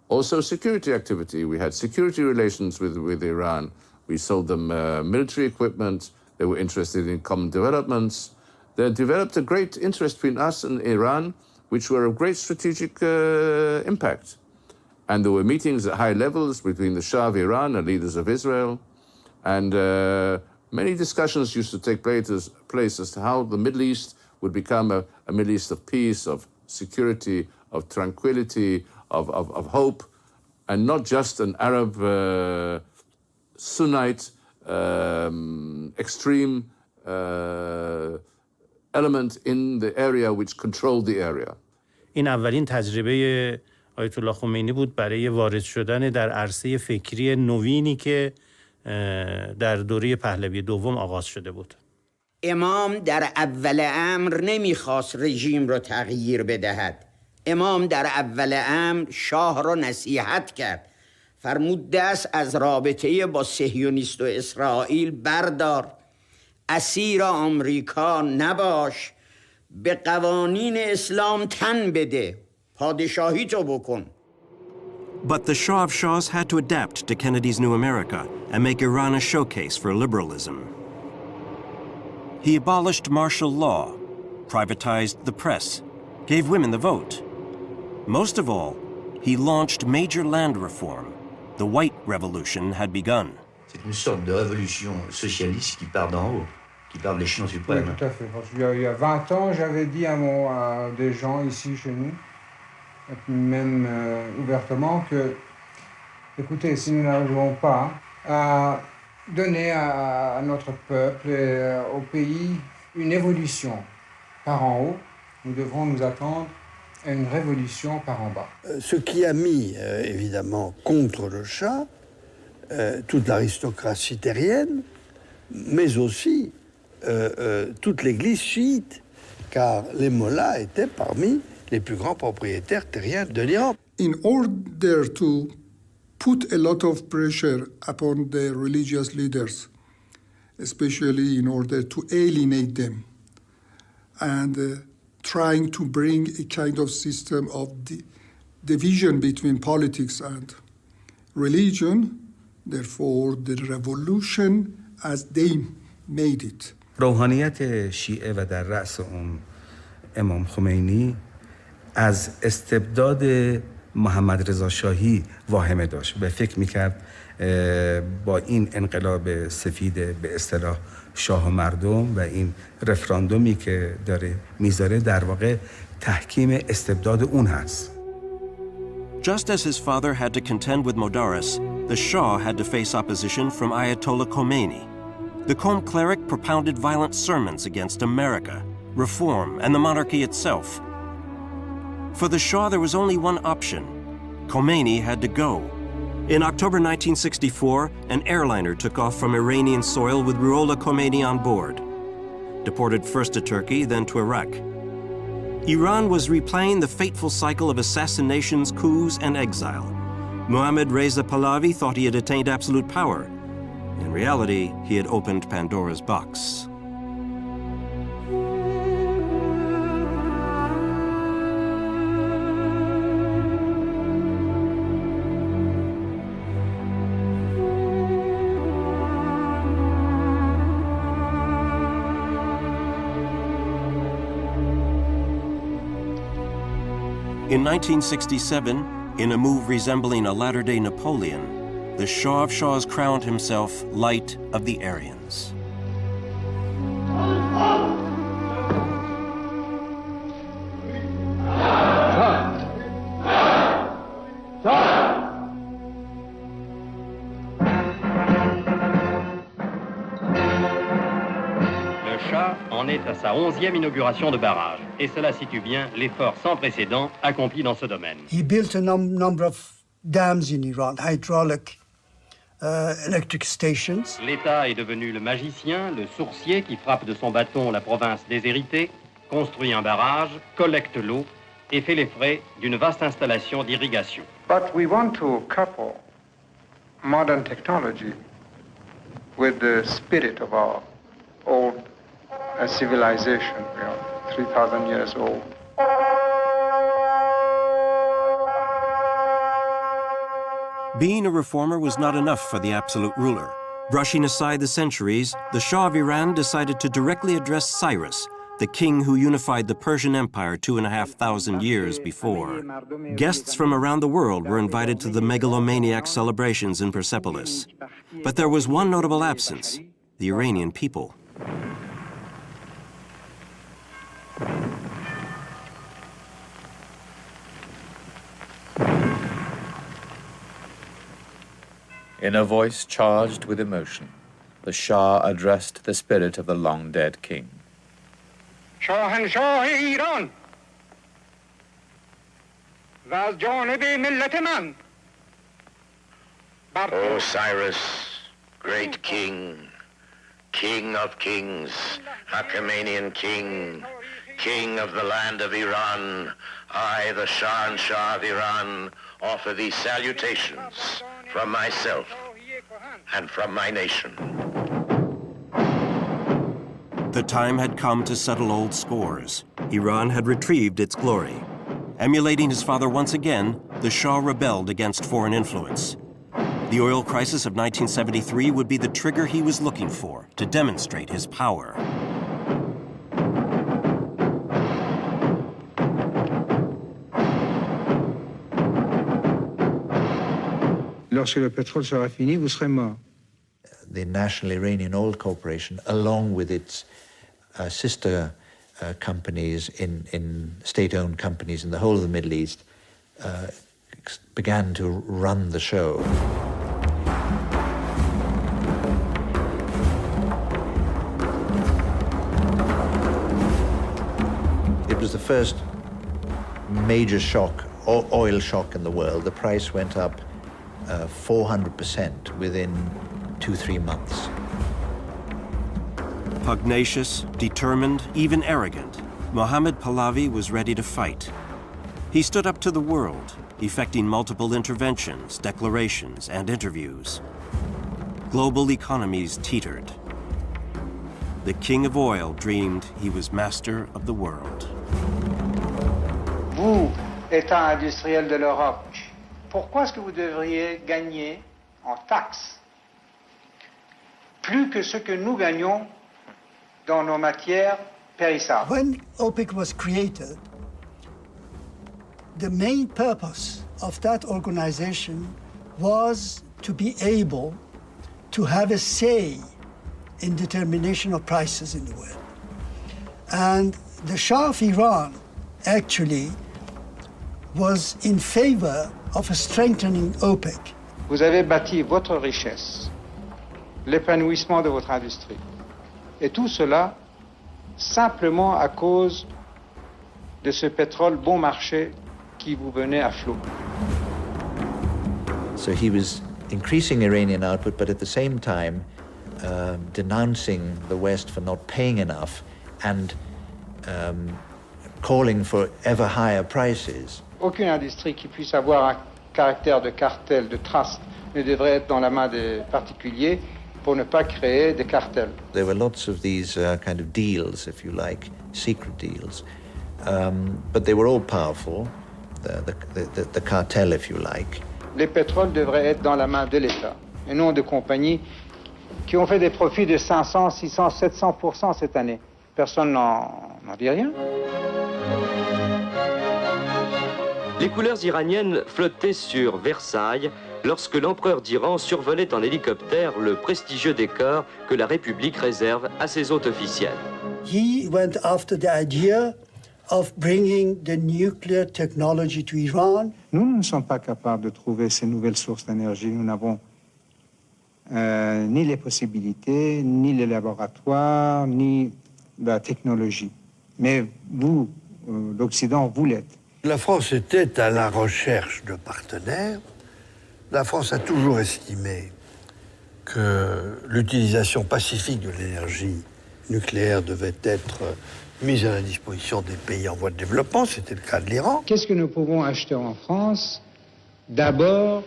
Speaker 26: Also security activity. We had security relations with Iran. We sold them military equipment. They were interested in common developments. They developed a great interest between us and Iran, which were of great strategic impact. And there were meetings at high levels between the Shah of Iran and leaders of Israel. And many discussions used to take place as to how the Middle East would become a Middle East of peace, of security, of tranquility, of hope, and not just an Arab Sunnite extreme element in the area which controlled the area.
Speaker 27: این اولین تجربه آیت الله خمینی بود برای وارد شدن در عرصه فکری نوینی که در دوره پهلوی دوم آغاز شده بود.
Speaker 4: امام در اول امر نمیخواست رژیم رو تغییر بدهد. امام در اول امر شاه رو نصیحت کرد. فرمود دست از رابطه با صهیونیست و اسرائیل بردار. اسیر آمریکا نباش. به قوانین اسلام تن بده. پادشاهی تو بکن.
Speaker 2: But the Shah of Shahs had to adapt to Kennedy's New America and make Iran a showcase for liberalism. He abolished martial law, privatized the press, gave women the vote. Most of all, he launched major land reform. The White Revolution had begun.
Speaker 1: C'est une sorte de révolution socialiste qui part d'en haut, qui part de l'échelon suprême.
Speaker 18: Oui, tout à fait. Parce qu'il y a 20 ans, j'avais dit à des gens ici chez nous, même ouvertement, que, écoutez, si nous n'arrivons pas à donner à notre peuple et au pays une évolution par en haut, nous devrons nous attendre à une révolution par en bas.
Speaker 3: Ce qui a mis, évidemment, contre le Shah, toute l'aristocratie terrienne, mais aussi toute l'église chiite, car les mollahs étaient parmi les plus grands propriétaires terriens de l'Iran.
Speaker 5: In order to put a lot of pressure upon the religious leaders, especially in order to alienate them, and trying to bring a kind of system of division between politics and religion, therefore the revolution as they made it.
Speaker 7: روحانیت شیعه و در رأس اون امام خمینی از استبداد محمد رضا شاهی واهمه داشت و فکر میکرد با این انقلاب سفید به اصطلاح شاه و مردم و این رفراندومی که داره میذاره در واقع تحکیم استبداد اون هست.
Speaker 2: Just as his father had to contend with Modares, the Shah had to face opposition from Ayatollah Khomeini. The Qom cleric propounded violent sermons against America, reform, and the monarchy itself. For the Shah, there was only one option. Khomeini had to go. In October 1964, an airliner took off from Iranian soil with Ruhollah Khomeini on board. Deported first to Turkey, then to Iraq. Iran was replaying the fateful cycle of assassinations, coups, and exile. Mohammad Reza Pahlavi thought he had attained absolute power. In reality, he had opened Pandora's box. In 1967, in a move resembling a latter-day Napoleon, the Shah of Shahs crowned himself Light of the Aryans.
Speaker 21: En est à sa 11e inauguration de barrage. Et cela situe bien l'effort sans précédent accompli dans ce domaine.
Speaker 16: He built a number of dams in Iran, hydraulic electric stations.
Speaker 21: L'État est devenu le magicien, le sourcier qui frappe de son bâton la province déshéritée, construit un barrage, collecte l'eau et fait les frais d'une vaste installation d'irrigation.
Speaker 18: But we want to couple modern technology with the spirit of our old civilization. We are 3,000 years old.
Speaker 2: Being a reformer was not enough for the absolute ruler. Brushing aside the centuries, the Shah of Iran decided to directly address Cyrus, the king who unified the Persian Empire 2,500 years before. Guests from around the world were invited to the megalomaniac celebrations in Persepolis. But there was one notable absence: the Iranian people.
Speaker 19: In a voice charged with emotion, the Shah addressed the spirit of the long-dead king.
Speaker 18: شاهنشاه ایران و از جانب ملت من.
Speaker 23: O Cyrus, great king, king of kings, Achaemenian king, king of the land of Iran, I, the Shah of Iran, offer these salutations from myself and from my nation.
Speaker 2: The time had come to settle old scores. Iran had retrieved its glory. Emulating his father once again, the Shah rebelled against foreign influence. The oil crisis of 1973 would be the trigger he was looking for to demonstrate his power.
Speaker 18: Lorsque le pétrole sera fini, vous serez mort.
Speaker 10: The National Iranian Oil Corporation, along with its sister companies in state-owned companies in the whole of the Middle East, began to run the show. It was the first major shock, oil shock in the world. The price went up 400% within 2-3 months.
Speaker 2: Pugnacious, determined, even arrogant, Mohammad Pahlavi was ready to fight. He stood up to the world, effecting multiple interventions, declarations, and interviews. Global economies teetered. The king of oil dreamed he was master of the world.
Speaker 18: Vous, État industriel de l'Europe, pourquoi est-ce que vous devriez gagner en taxes plus que ce que nous gagnons dans nos matières périssables?
Speaker 16: When OPEC was created, the main purpose of that organization was to be able to have a say in determination of prices in the world. And the Shah of Iran actually was in favor of strengthening OPEC.
Speaker 18: Vous avez bâti votre richesse, l'épanouissement de votre industrie. Et tout cela simplement à cause de ce pétrole bon marché qui vous venait à flot.
Speaker 10: So he was increasing Iranian output, but at the same time denouncing the West for not paying enough and calling for ever higher prices.
Speaker 18: Aucune industrie qui puisse avoir un caractère de cartel, de trust, ne devrait être dans la main des particuliers pour ne pas créer des cartels.
Speaker 10: There were lots of these kind of deals, if you like, secret deals, but they were all powerful, the cartel, if you like.
Speaker 18: Les pétroles devraient être dans la main de l'État et non de compagnies qui ont fait des profits de 500, 600, 700% cette année. Personne n'en dit rien.
Speaker 9: Les couleurs iraniennes flottaient sur Versailles lorsque l'empereur d'Iran survolait en hélicoptère le prestigieux décor que la République réserve à ses hôtes officiels.
Speaker 16: He went after the idea of bringing the nuclear technology to Iran.
Speaker 18: Nous ne sommes pas capables de trouver ces nouvelles sources d'énergie. Nous n'avons ni les possibilités, ni les laboratoires, ni la technologie. Mais vous, l'Occident, vous l'êtes.
Speaker 3: La France était à la recherche de partenaires. La France a toujours estimé que l'utilisation pacifique de l'énergie nucléaire devait être mise à la disposition des pays en voie de développement. C'était le cas de l'Iran.
Speaker 18: Qu'est-ce que nous pouvons acheter en France? D'abord,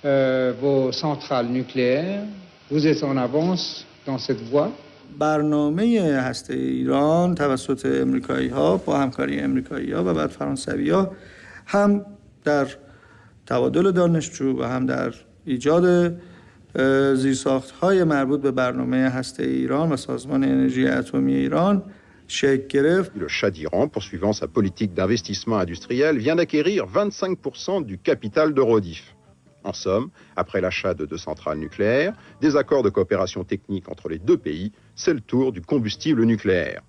Speaker 18: vos centrales nucléaires. Vous êtes en avance dans cette voie.
Speaker 11: برنامه هسته ایران توسط امریکایی‌ها با همکاری امریکایی‌ها و بعد فرانسوی‌ها هم در تبادل دانشجو و هم در ایجاد زیرساخت‌های مربوط به برنامه هسته ایران و سازمان انرژی اتمی ایران شکل گرفت.
Speaker 12: Le Shah d'Iran, poursuivant sa politique d'investissement industriel, vient d'acquérir 25% du capital d'Eurodif. En somme, après l'achat de 2 centrales nucléaires, des accords de coopération technique entre les deux pays, c'est le tour du combustible nucléaire.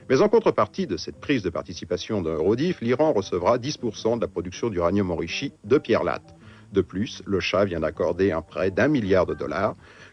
Speaker 12: Mais en contrepartie de cette prise de participation d'Eurodif, l'Iran recevra 10% de la production d'uranium enrichi de Pierre Latte. De plus, le Shah vient d'accorder un prêt d'$1 milliard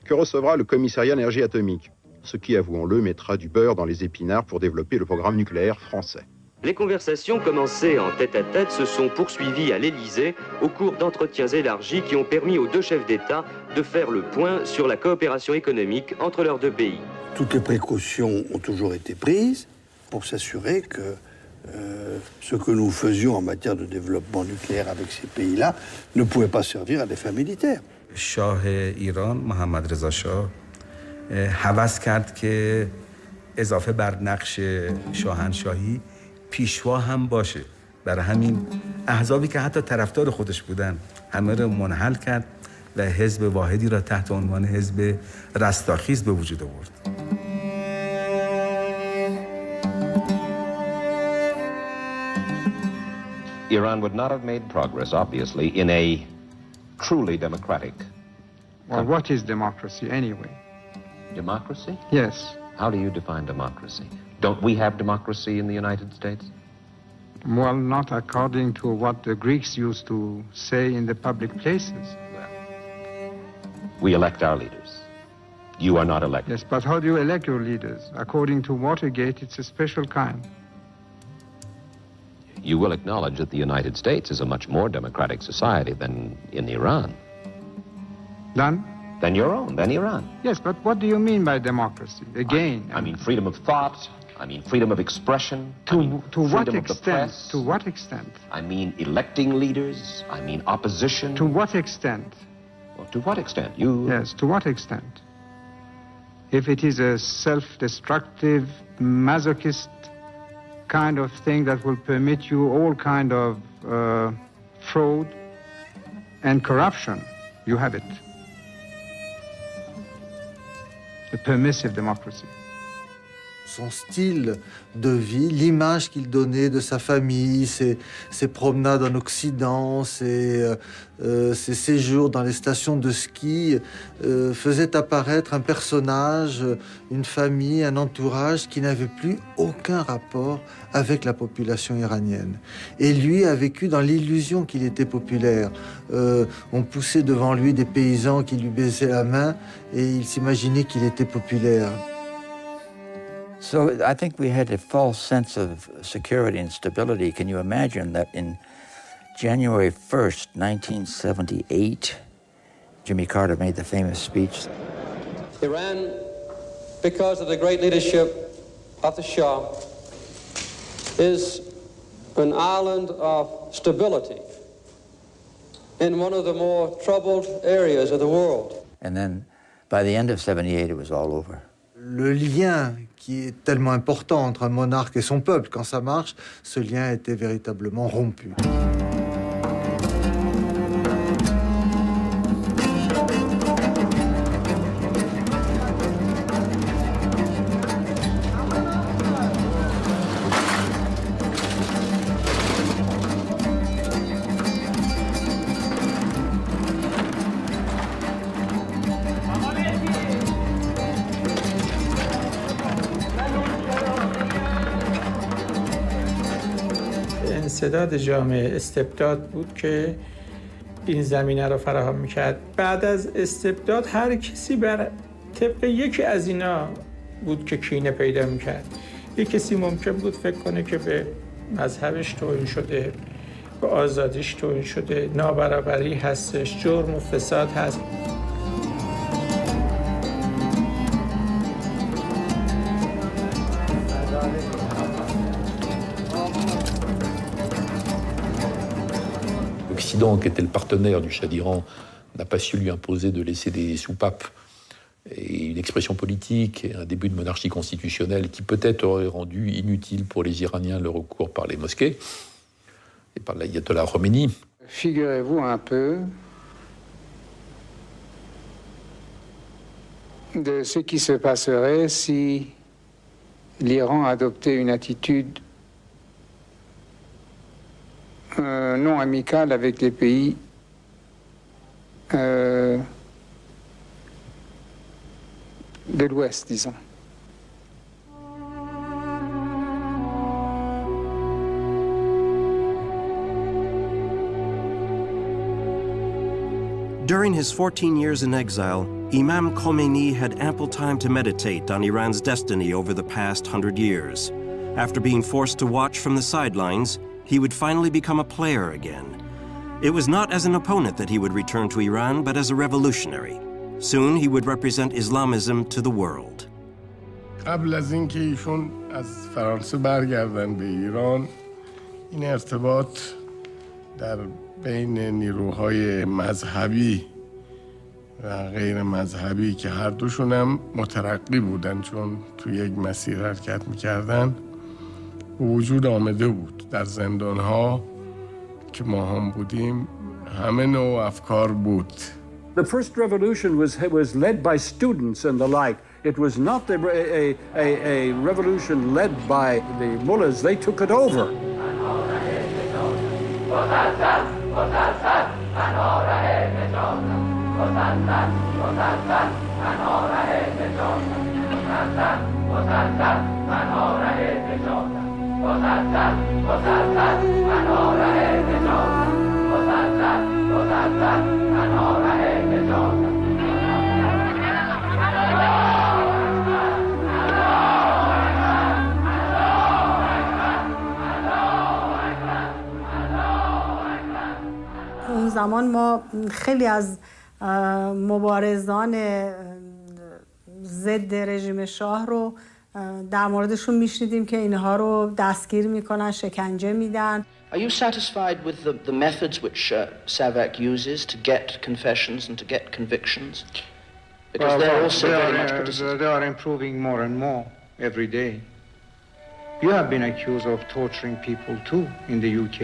Speaker 12: que recevra le commissariat énergie atomique, ce qui, avouons-le, mettra du beurre dans les épinards pour développer le programme nucléaire français.
Speaker 9: Les conversations commencées en tête-à-tête se sont poursuivies à l'Élysée au cours d'entretiens élargis qui ont permis aux deux chefs d'État de faire le point sur la coopération économique entre leurs deux pays.
Speaker 3: Toutes les précautions ont toujours été prises pour s'assurer que ce que nous faisions en matière de développement nucléaire avec ces pays-là ne pouvait pas servir à des fins militaires.
Speaker 7: شاه ایران محمد رضا شاه هوس کرد که اضافه بر نقش شاهنشاهی پیشوا هم باشه برای همین احزابی که حتی طرفدار خودش بودن همه رو منحل کرد و حزب واحدی را تحت عنوان حزب رستاخیز به وجود آورد.
Speaker 15: Iran would not have made progress, obviously, in a truly democratic country.
Speaker 18: Well, what is democracy anyway?
Speaker 15: Democracy?
Speaker 18: Yes.
Speaker 15: How do you define democracy? Don't we have democracy in the United States?
Speaker 18: Well, not according to what the Greeks used to say in the public places.
Speaker 15: We elect our leaders. You are not elected.
Speaker 18: Yes, but how do you elect your leaders? According to Watergate, it's a special kind.
Speaker 15: You will acknowledge that the United States is a much more democratic society than in Iran. Than your own, than Iran.
Speaker 18: Yes, but what do you mean by democracy? Again,
Speaker 15: I mean freedom of thought. I mean freedom of expression.
Speaker 18: To what extent? To what extent?
Speaker 15: I mean electing leaders. I mean opposition.
Speaker 18: To what extent?
Speaker 15: Well, to what extent?
Speaker 18: Yes, to what extent? If it is a self-destructive, masochist kind of thing that will permit you all kind of fraud and corruption, you have it. A permissive democracy.
Speaker 6: Son style de vie, l'image qu'il donnait de sa famille, ses promenades en Occident, ses séjours dans les stations de ski, faisaient apparaître un personnage, une famille, un entourage qui n'avait plus aucun rapport avec la population iranienne. Et lui a vécu dans l'illusion qu'il était populaire. On poussait devant lui des paysans qui lui baisaient la main et il s'imaginait qu'il était populaire.
Speaker 10: So I think we had a false sense of security and stability. Can you imagine that in January 1st, 1978, Jimmy Carter made the famous speech.
Speaker 8: Iran, because of the great leadership of the Shah, is an island of stability in one of the more troubled areas of the world.
Speaker 10: And then by the end of 78, it was all over.
Speaker 6: Le lien qui est tellement important entre un monarque et son peuple, quand ça marche, ce lien était véritablement rompu.
Speaker 14: انسداد جامعه استبداد بود که این زمینه رو فراهم میکرد. بعد از استبداد هر کسی بر طبق یکی از اینا بود که کینه پیدا میکرد. یک کسی ممکن بود فکر کنه که به مذهبش توهین شده، به آزادیش توهین شده، نابرابری هستش، جرم و فساد هست.
Speaker 17: L'Occident, qui était le partenaire du Shah d'Iran, n'a pas su lui imposer de laisser des soupapes et une expression politique et un début de monarchie constitutionnelle qui peut-être aurait rendu inutile pour les Iraniens le recours par les mosquées et par l'ayatollah Khomeini.
Speaker 18: Figurez-vous un peu de ce qui se passerait si l'Iran adoptait une attitude non amicale avec les pays de l'Ouest, disons.
Speaker 2: During his 14 years in exile, Imam Khomeini had ample time to meditate on Iran's destiny over the past 100 years. After being forced to watch from the sidelines, he would finally become a player again. It was not as an opponent that he would return to Iran, but as a revolutionary. Soon he would represent Islamism to the world.
Speaker 20: قبل از اینکه ایشون از فرانسه برگردن به ایران، این ارتباط در بین نیروهای مذهبی و غیر مذهبی که هر دوشون هم مترقی بودن چون تو یک مسیر حرکت میکردن وجود آمده بود. در زندان‌ها که ما هم بودیم همه نوع افکار بود.
Speaker 4: The first revolution was led by students and the like. It was not a revolution led by the mullahs. They took it over.
Speaker 13: اون زمان ما خیلی از مبارزان ضد رژیم شاه رو در موردشون میشنیدیم که اینها رو دستگیر میکنن، شکنجه میدن.
Speaker 22: Are you satisfied with the methods which SAVAK uses to get confessions and to get convictions? Because they're also very much criticized.
Speaker 18: They are improving more and more every day. You have been accused of torturing people too in the UK.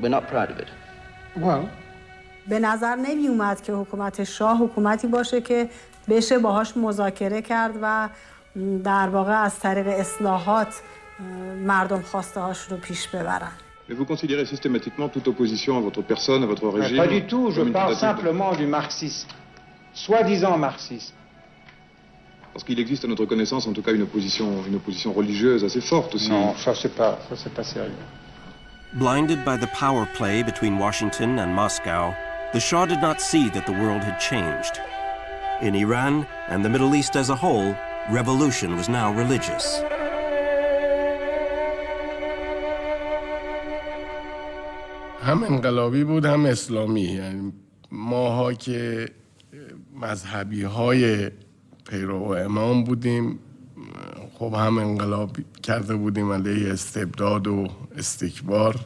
Speaker 22: We're not proud of it.
Speaker 18: Well,
Speaker 13: به نظر نمی اومد که حکومت شاه حکومتی باشه که بشه باهاش مذاکره کرد و در واقع از طریق اصلاحات مردم خواسته هاش رو پیش ببرن.
Speaker 24: Mais vous considérez systématiquement toute opposition à votre personne, à votre régime?
Speaker 18: Pas du tout, je parle simplement du marxisme, soi-disant marxisme.
Speaker 24: Parce qu'il existe à notre connaissance en tout cas une opposition religieuse assez forte aussi.
Speaker 18: Non, ça c'est pas sérieux.
Speaker 2: Blinded by the power play between Washington and Moscow, the Shah did not see that the world had changed. In Iran and the Middle East as a whole, revolution was now religious.
Speaker 20: هم انقلابی بود هم اسلامی. یعنی ماها که مذهبی های پیرو امام بودیم خب هم انقلاب کرده بودیم علیه استبداد و استکبار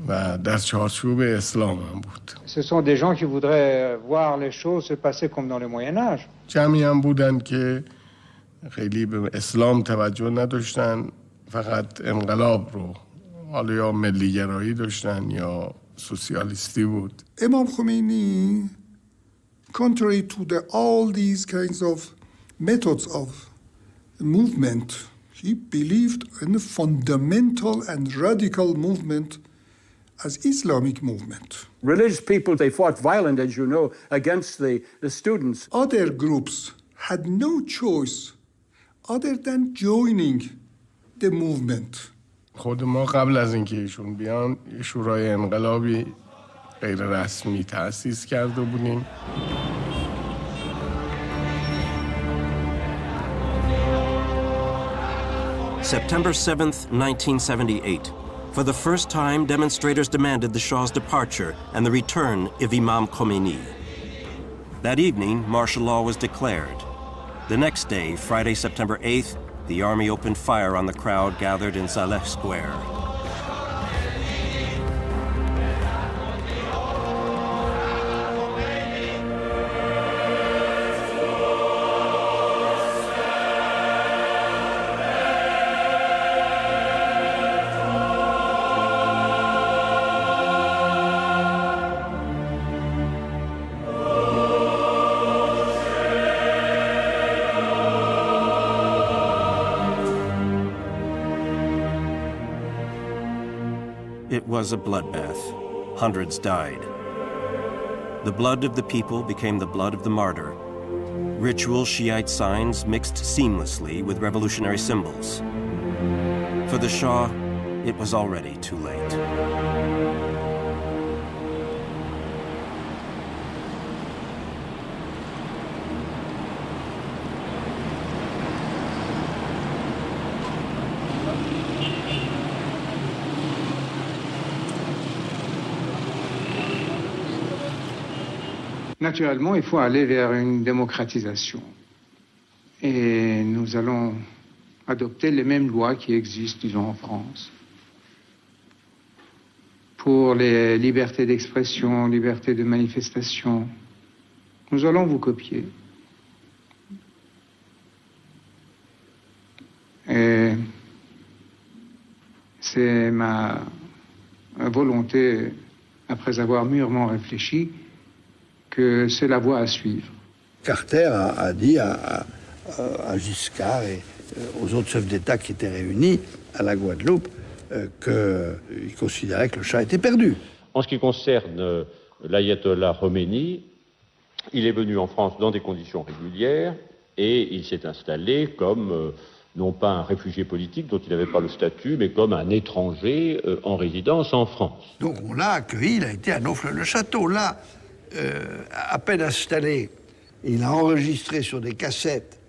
Speaker 20: و در چارچوب اسلام هم بود.
Speaker 18: Ce sont des gens qui voudraient voir les choses se passer comme dans le Moyen Âge.
Speaker 20: جمعی هم بودن که خیلی به اسلام توجه نداشتن، فقط انقلاب رو، حالا یا ملیگرایی داشتن یا سوسیالیستی بود.
Speaker 5: Imam Khomeini, contrary to all these kinds of methods of movement, he believed in a fundamental and radical movement as Islamic movement.
Speaker 4: Religious people, they fought violent, as you know, against the students.
Speaker 5: Other groups had no choice other than joining the movement.
Speaker 20: خود ما قبل از اینکه ایشون بیان شورای انقلابی غیر رسمی تأسیس کرده بودیم.
Speaker 2: September 7th, 1978. For the first time, demonstrators demanded the Shah's departure and the return of Imam Khomeini. That evening, martial law was declared. The next day, Friday, September 8th, the army opened fire on the crowd gathered in Saleh Square. It was a bloodbath. Hundreds died. The blood of the people became the blood of the martyr. Ritual Shiite signs mixed seamlessly with revolutionary symbols. For the Shah, it was already too late.
Speaker 18: Naturellement, il faut aller vers une démocratisation. Et nous allons adopter les mêmes lois qui existent, disons, en France. Pour les libertés d'expression, liberté de manifestation, nous allons vous copier. Et C'est ma volonté, après avoir mûrement réfléchi, que c'est la voie à suivre.
Speaker 3: Carter a dit à Giscard et aux autres chefs d'État qui étaient réunis à la Guadeloupe qu'il considérait que le Shah était perdu.
Speaker 1: En ce qui concerne l'ayatollah Khomeini, il est venu en France dans des conditions régulières et il s'est installé comme, non pas un réfugié politique dont il n'avait pas le statut, mais comme un étranger en résidence en France.
Speaker 3: Donc on l'a accueilli, il a été à Naufle-le-Château. Là, à peine installé, il a enregistré sur des cassettes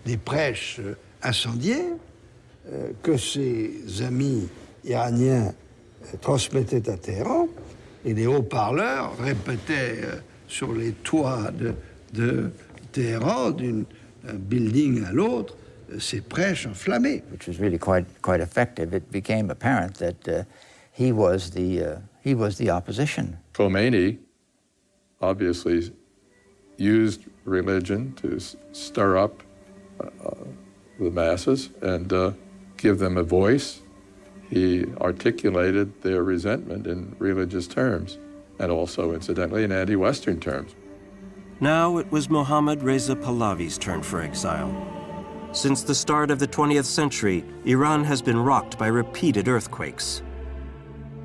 Speaker 3: des prêches incendiaires que ses amis iraniens transmettaient à Téhéran, et les haut-parleurs répétaient sur les toits de Téhéran, d'un building à l'autre, ces prêches enflammés.
Speaker 10: Which was really quite effective. It became apparent that he was the opposition.
Speaker 17: Khomeini obviously used religion to stir up the masses and give them a voice. He articulated their resentment in religious terms, and also, incidentally, in anti-Western terms.
Speaker 2: Now it was Mohammad Reza Pahlavi's turn for exile. Since the start of the 20th century, Iran has been rocked by repeated earthquakes.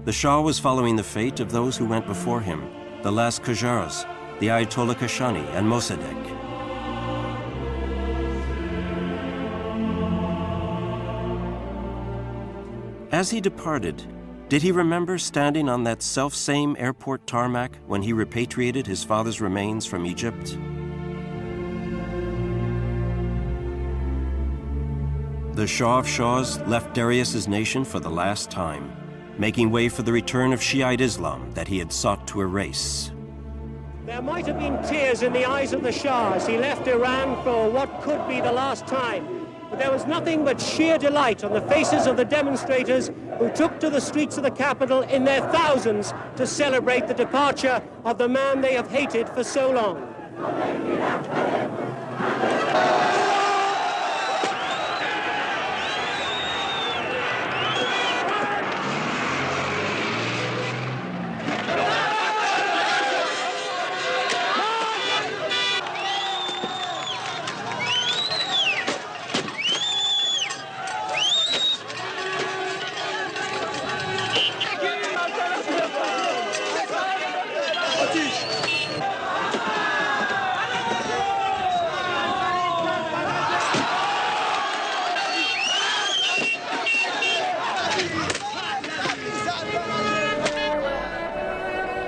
Speaker 2: The Shah was following the fate of those who went before him, the last Qajars, the Ayatollah Kashani and Mossadegh. As he departed, did he remember standing on that self-same airport tarmac when he repatriated his father's remains from Egypt? The Shah of Shahs left Darius's nation for the last time, making way for the return of Shiite Islam that he had sought to erase.
Speaker 19: There might have been tears in the eyes of the Shah as he left Iran for what could be the last time. But there was nothing but sheer delight on the faces of the demonstrators who took to the streets of the capital in their thousands to celebrate the departure of the man they have hated for so long.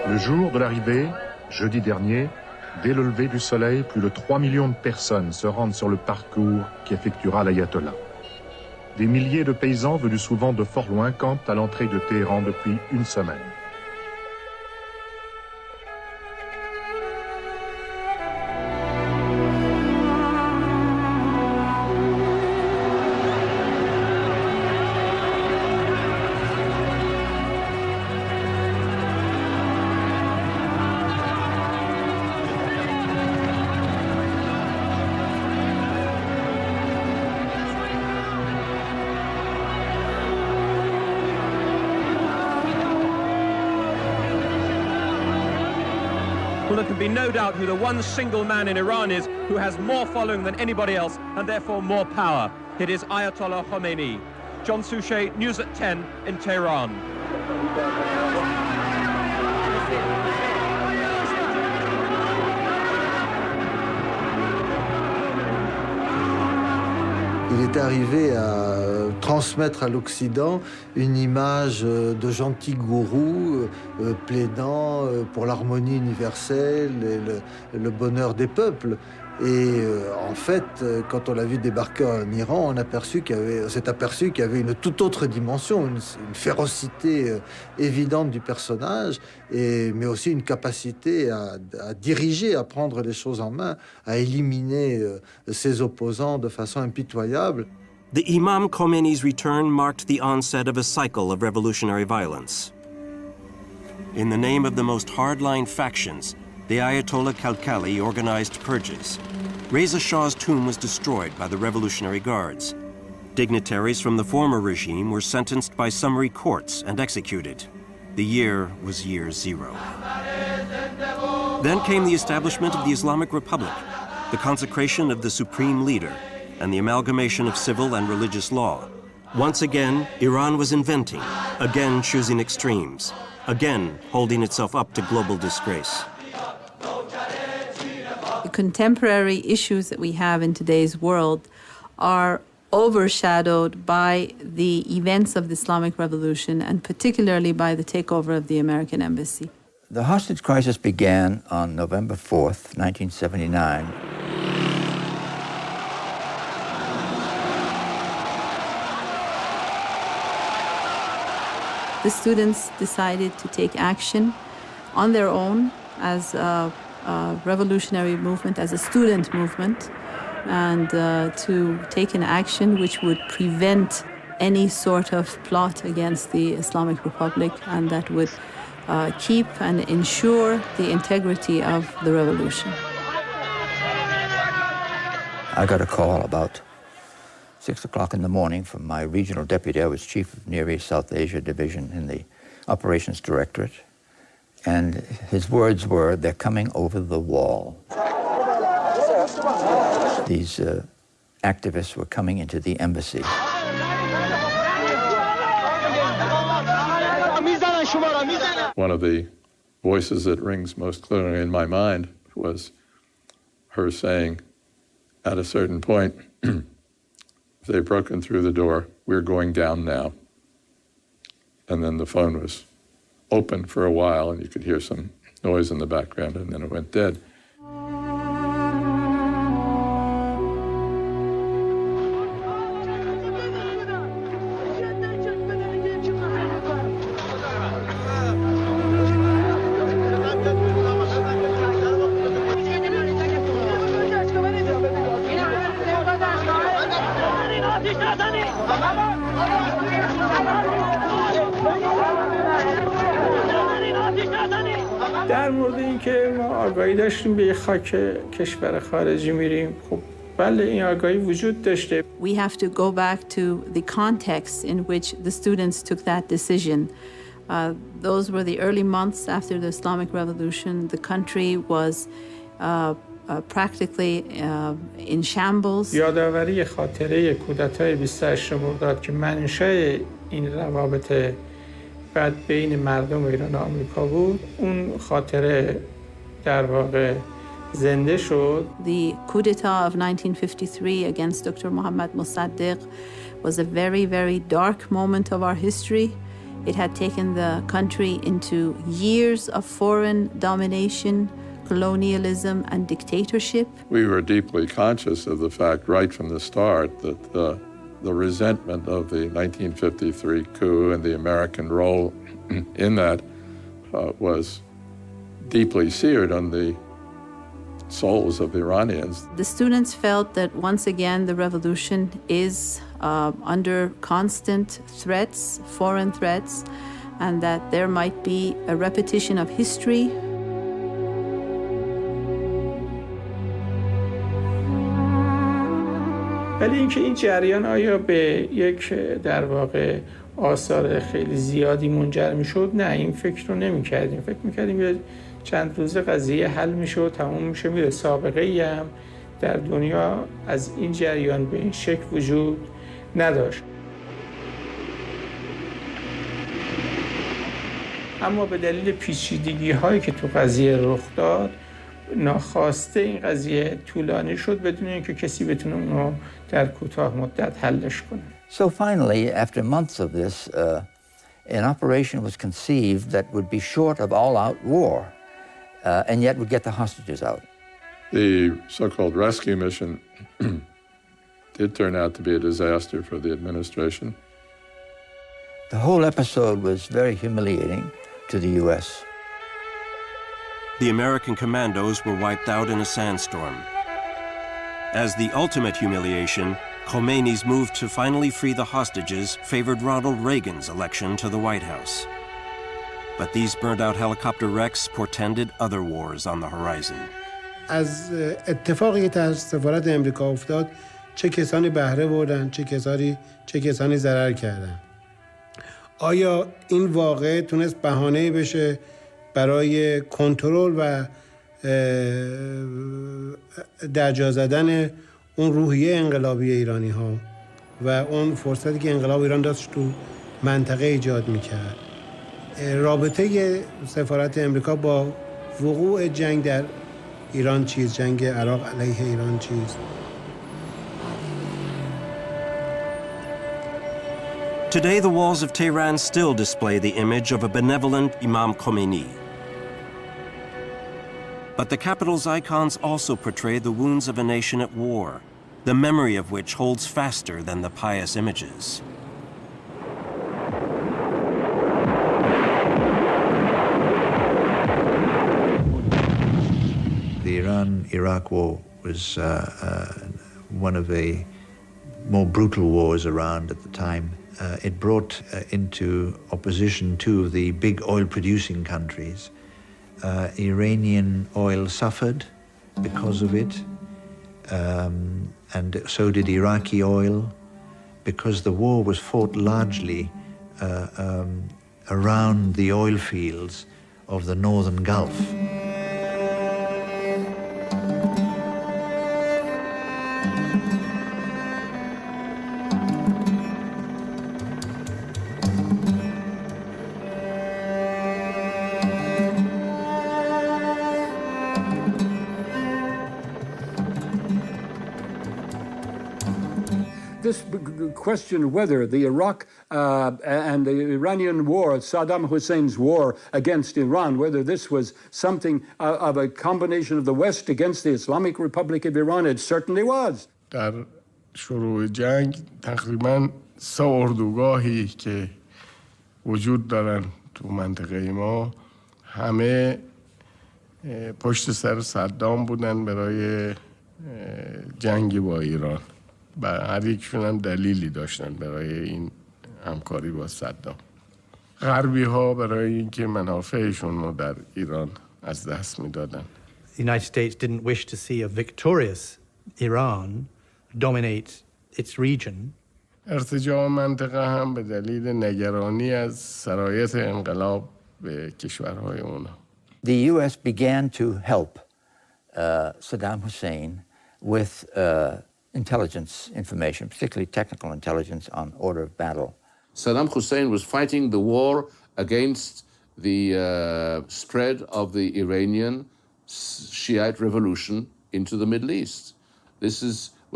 Speaker 21: Le jour de l'arrivée, jeudi dernier, dès le lever du soleil, plus de 3 millions de personnes se rendent sur le parcours qui effectuera l'ayatollah. Des milliers de paysans venus souvent de fort loin campent à l'entrée de Téhéran depuis une semaine.
Speaker 23: Well, there can be no doubt who the one single man in Iran is who has more following than anybody else and therefore more power. It is Ayatollah Khomeini. John Suchet, News at 10 in Tehran.
Speaker 6: Il est arrivé à transmettre à l'Occident une image de gentil gourou plaidant pour l'harmonie universelle et le bonheur des peuples. Et en fait, quand on l'a vu débarquer en Iran, on s'est aperçu qu'il y avait une toute autre dimension, une férocité évidente du personnage, mais aussi une capacité à diriger, à prendre les choses en main, à éliminer ses opposants de façon impitoyable.
Speaker 2: The Imam Khomeini's return marked the onset of a cycle of revolutionary violence. In the name of the most hardline factions, the Ayatollah Khalkhali organized purges. Reza Shah's tomb was destroyed by the Revolutionary Guards. Dignitaries from the former regime were sentenced by summary courts and executed. The year was year zero. Then came the establishment of the Islamic Republic, the consecration of the supreme leader, and the amalgamation of civil and religious law. Once again, Iran was inventing, again choosing extremes, again holding itself up to global disgrace.
Speaker 9: The contemporary issues that we have in today's world are overshadowed by the events of the Islamic Revolution and particularly by the takeover of the American embassy.
Speaker 10: The hostage crisis began on November 4th, 1979.
Speaker 9: The students decided to take action on their own as a revolutionary movement, as a student movement, and to take an action which would prevent any sort of plot against the Islamic Republic and that would keep and ensure the integrity of the revolution.
Speaker 10: I got a call about 6 o'clock in the morning from my regional deputy. I was chief of Near East South Asia Division in the Operations Directorate. And his words were, "They're coming over the wall." These activists were coming into the embassy.
Speaker 17: One of the voices that rings most clearly in my mind was her saying, at a certain point, they've broken through the door, we're going down now. And then the phone was open for a while and you could hear some noise in the background and then it went dead.
Speaker 14: در مورد اینکه ما آگاهی داشتیم به خاک کشور خارجی میریم، خب بله این آگاهی وجود داشته.
Speaker 9: We have to go back to the context in which the students took that decision. Those were the early months after the Islamic Revolution. The country was practically in shambles.
Speaker 14: یادآوری خاطره کودتای 28 مرداد که منشأ این روابط بعد بین مردم ایران و آمریکا بود، اون خاطره در واقع زنده شد.
Speaker 9: The coup d'etat of 1953 against Dr. Mohammad Mossadegh was a very, very dark moment of our history. It had taken the country into years of foreign domination, colonialism, and dictatorship.
Speaker 17: We were deeply conscious of the fact right from the start that the resentment of the 1953 coup and the American role in that was deeply seared on the souls of the Iranians.
Speaker 9: The students felt that once again the revolution is under constant threats, foreign threats, and that there might be a repetition of history.
Speaker 14: ولی اینکه این جریان آیا به یک در واقع آثار خیلی زیادی منجر میشد، نه این فکر رو نمی‌کردیم. فکر می‌کردیم یه چند روز قضیه حل میشه و تموم میشه میره. سابقه‌ای هم در دنیا از این جریان به این شکل وجود نداشت. اما به دلیل پیچیدگی‌هایی که تو قضیه رخ داد، ناخواسته این قضیه طولانی شد بدون اینکه کسی بتونه اونو در کوتاه مدت حلش کنه.
Speaker 10: So finally, after months of this, an operation was conceived that would be short of all-out war, and yet would get the hostages out.
Speaker 17: The so-called rescue mission did turn out to be a disaster for the administration.
Speaker 10: The whole episode was very humiliating to the U.S.
Speaker 2: The American commandos were wiped out in a sandstorm. As the ultimate humiliation, Khomeini's move to finally free the hostages favored Ronald Reagan's election to the White House. But these burned-out helicopter wrecks portended other wars on the horizon.
Speaker 11: از اتفاقی که در سفارت امریکا افتاد
Speaker 7: چه کسانی بهره بردن، چه کسانی ضرر کردن. آیا این واقعه تونست بهانه‌ای بشه برای کنترل و درجا زدن اون روحیه انقلابی ایرانی ها و اون فرصتی که انقلاب ایران داشت تو منطقه ایجاد میکرد؟ رابطه سفارت امریکا با وقوع جنگ در ایران چیز، جنگ عراق علیه ایران چیز؟
Speaker 2: Today, the walls of Tehran still display the image of a benevolent Imam Khomeini. But the capital's icons also portray the wounds of a nation at war, the memory of which holds faster than the pious images.
Speaker 11: The Iran-Iraq war was one of the more brutal wars around at the time. It brought into opposition two of the big oil-producing countries. Iranian oil suffered because of it, and so did Iraqi oil, because the war was fought largely around the oil fields of the northern Gulf.
Speaker 4: This question whether the Iraq and the Iranian war, Saddam Hussein's war against Iran, whether this was something of a combination of the West against the Islamic Republic of Iran, it certainly was.
Speaker 20: در شروع جنگ تقریبا 3 اردوگاهی که وجود دارن تو منطقه ما همه پشت سر صدام بودن برای جنگ با ایران. و هر یکشون هم دلیلی داشتن برای این همکاری با صدام. غربی ها برای اینکه منافعشون رو در ایران از دست میدادن.
Speaker 12: The United States didn't wish to see a victorious Iran dominate its region.
Speaker 20: ارتجاع منطقه هم به دلیل نگرانی از سرایت انقلاب به کشورهای اونا.
Speaker 10: The U.S. began to help Saddam Hussein with intelligence information, particularly technical intelligence on order of battle.
Speaker 16: Saddam Hussein was fighting the war against the spread of the Iranian Shiite revolution into the Middle East. This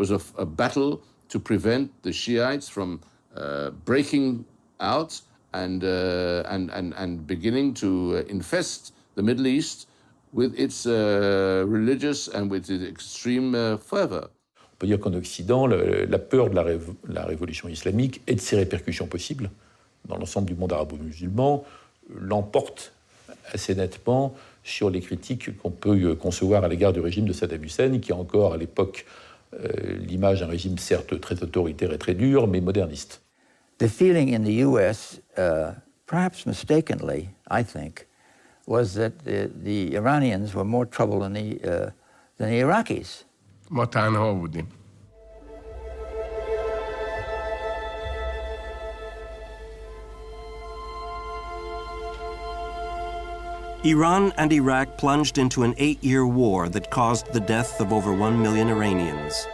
Speaker 16: was a battle to prevent the Shiites from breaking out and beginning to infest the Middle East with its religious and with its extreme fervor.
Speaker 17: On peut dire qu'en Occident, la peur de la révolution islamique et de ses répercussions possibles dans l'ensemble du monde arabo-musulman l'emporte assez nettement sur les critiques qu'on peut concevoir à l'égard du régime de Saddam Hussein, qui a encore à l'époque l'image d'un régime certes très autoritaire et très dur, mais moderniste.
Speaker 10: The feeling in the U.S., perhaps mistakenly, I think, was that the Iranians were more trouble than the Iraqis.
Speaker 20: ما تنها بودیم.
Speaker 2: Iran and Iraq plunged into an 8-year war that caused the death of over 1 million Iranians.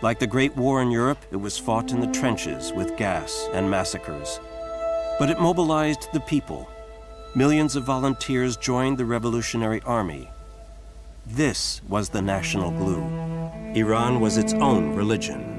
Speaker 2: Like the Great War in Europe, it was fought in the trenches with gas and massacres. But it mobilized the people. Millions of volunteers joined the Revolutionary Army. This was the national glue. Iran was its own religion.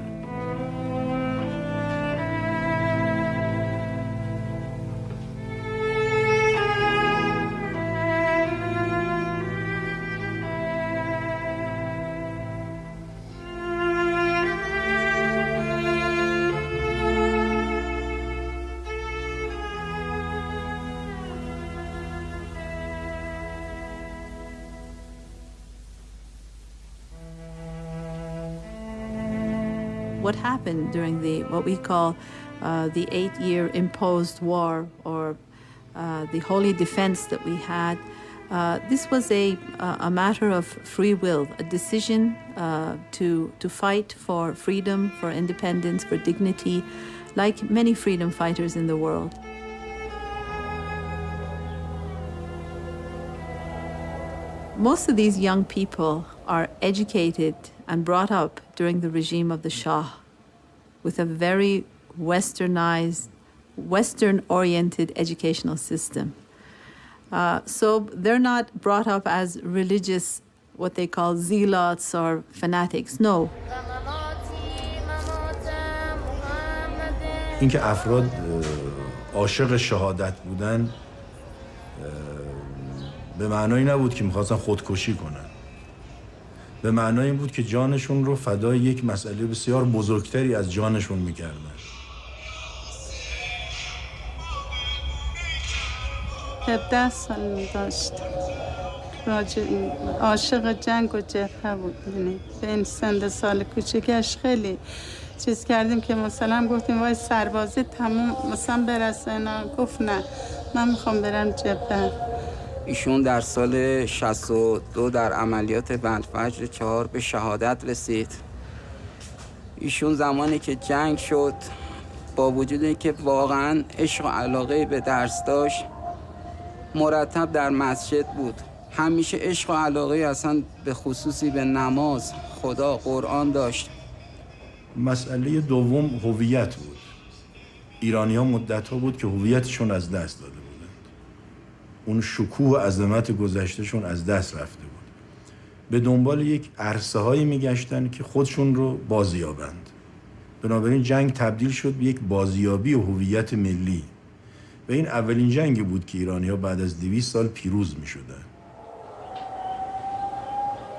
Speaker 9: What happened during what we call the 8-year imposed war, or the holy defense that we had, This was a matter of free will, a decision to fight for freedom, for independence, for dignity, like many freedom fighters in the world. Most of these young people are educated and brought up during the regime of the Shah with a very westernized, Western-oriented educational system. So they're not brought up as religious, what they call zealots or fanatics. No.
Speaker 8: اینکه افراد عاشق شهادت بودن به معنای نبود که می‌خواستن خودکشی کنن. به معنای این بود که جانشون رو فدای یک مسئله بسیار بزرگتری از جانشون می‌کردن.
Speaker 13: 17 سال داشت. عاشق جنگ و جبهه بود. به این سن سال کوچکش خیلی چیز کردیم که مثلا گفتیم وای سربازی تموم مثلا برسه اینا. گفت نه من میخوام برم جبهه.
Speaker 15: ایشون در سال 62 در عملیات بندفجر 4 به شهادت رسید. ایشون زمانی که جنگ شد با وجود اینکه واقعا عشق و علاقه به درس داشت مرتب در مسجد بود. همیشه عشق و علاقه اصلا به خصوصی به نماز، خدا، قرآن داشت.
Speaker 8: مسئله دوم هویت بود. ایرانی‌ها مدت‌ها بود که هویتشون از دست داده بودند. اون شکوه و عظمت گذشتهشون از دست رفته بود. به دنبال یک عرصه‌هایی می‌گشتن که خودشون رو بازیابند. بنابراین جنگ تبدیل شد به یک بازیابی و هویت ملی. و این اولین جنگی بود که ایرانی‌ها بعد از 200 سال پیروز می‌شدند.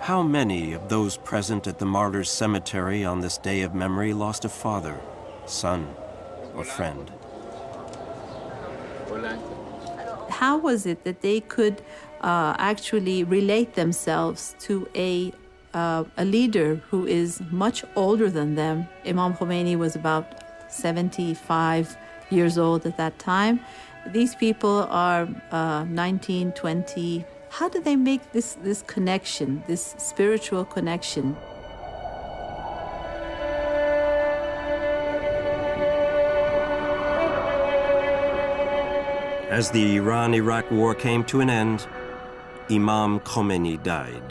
Speaker 2: How many of those present at the Martyrs' Cemetery on this day of memory lost a father, son, or friend?
Speaker 9: How was it that they could actually relate themselves to a leader who is much older than them? Imam Khomeini was about 75 years old at that time. These people are 19, 20. How do they make this connection, this spiritual connection?
Speaker 2: As the Iran-Iraq war came to an end, Imam Khomeini died.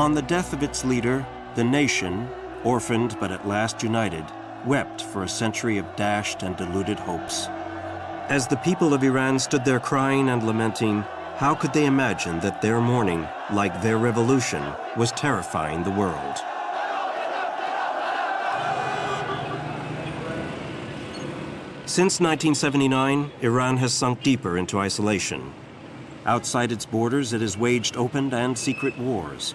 Speaker 2: On the death of its leader, the nation, orphaned but at last united, wept for a century of dashed and deluded hopes. As the people of Iran stood there crying and lamenting, how could they imagine that their mourning, like their revolution, was terrifying the world? Since 1979, Iran has sunk deeper into isolation. Outside its borders, it has waged open and secret wars.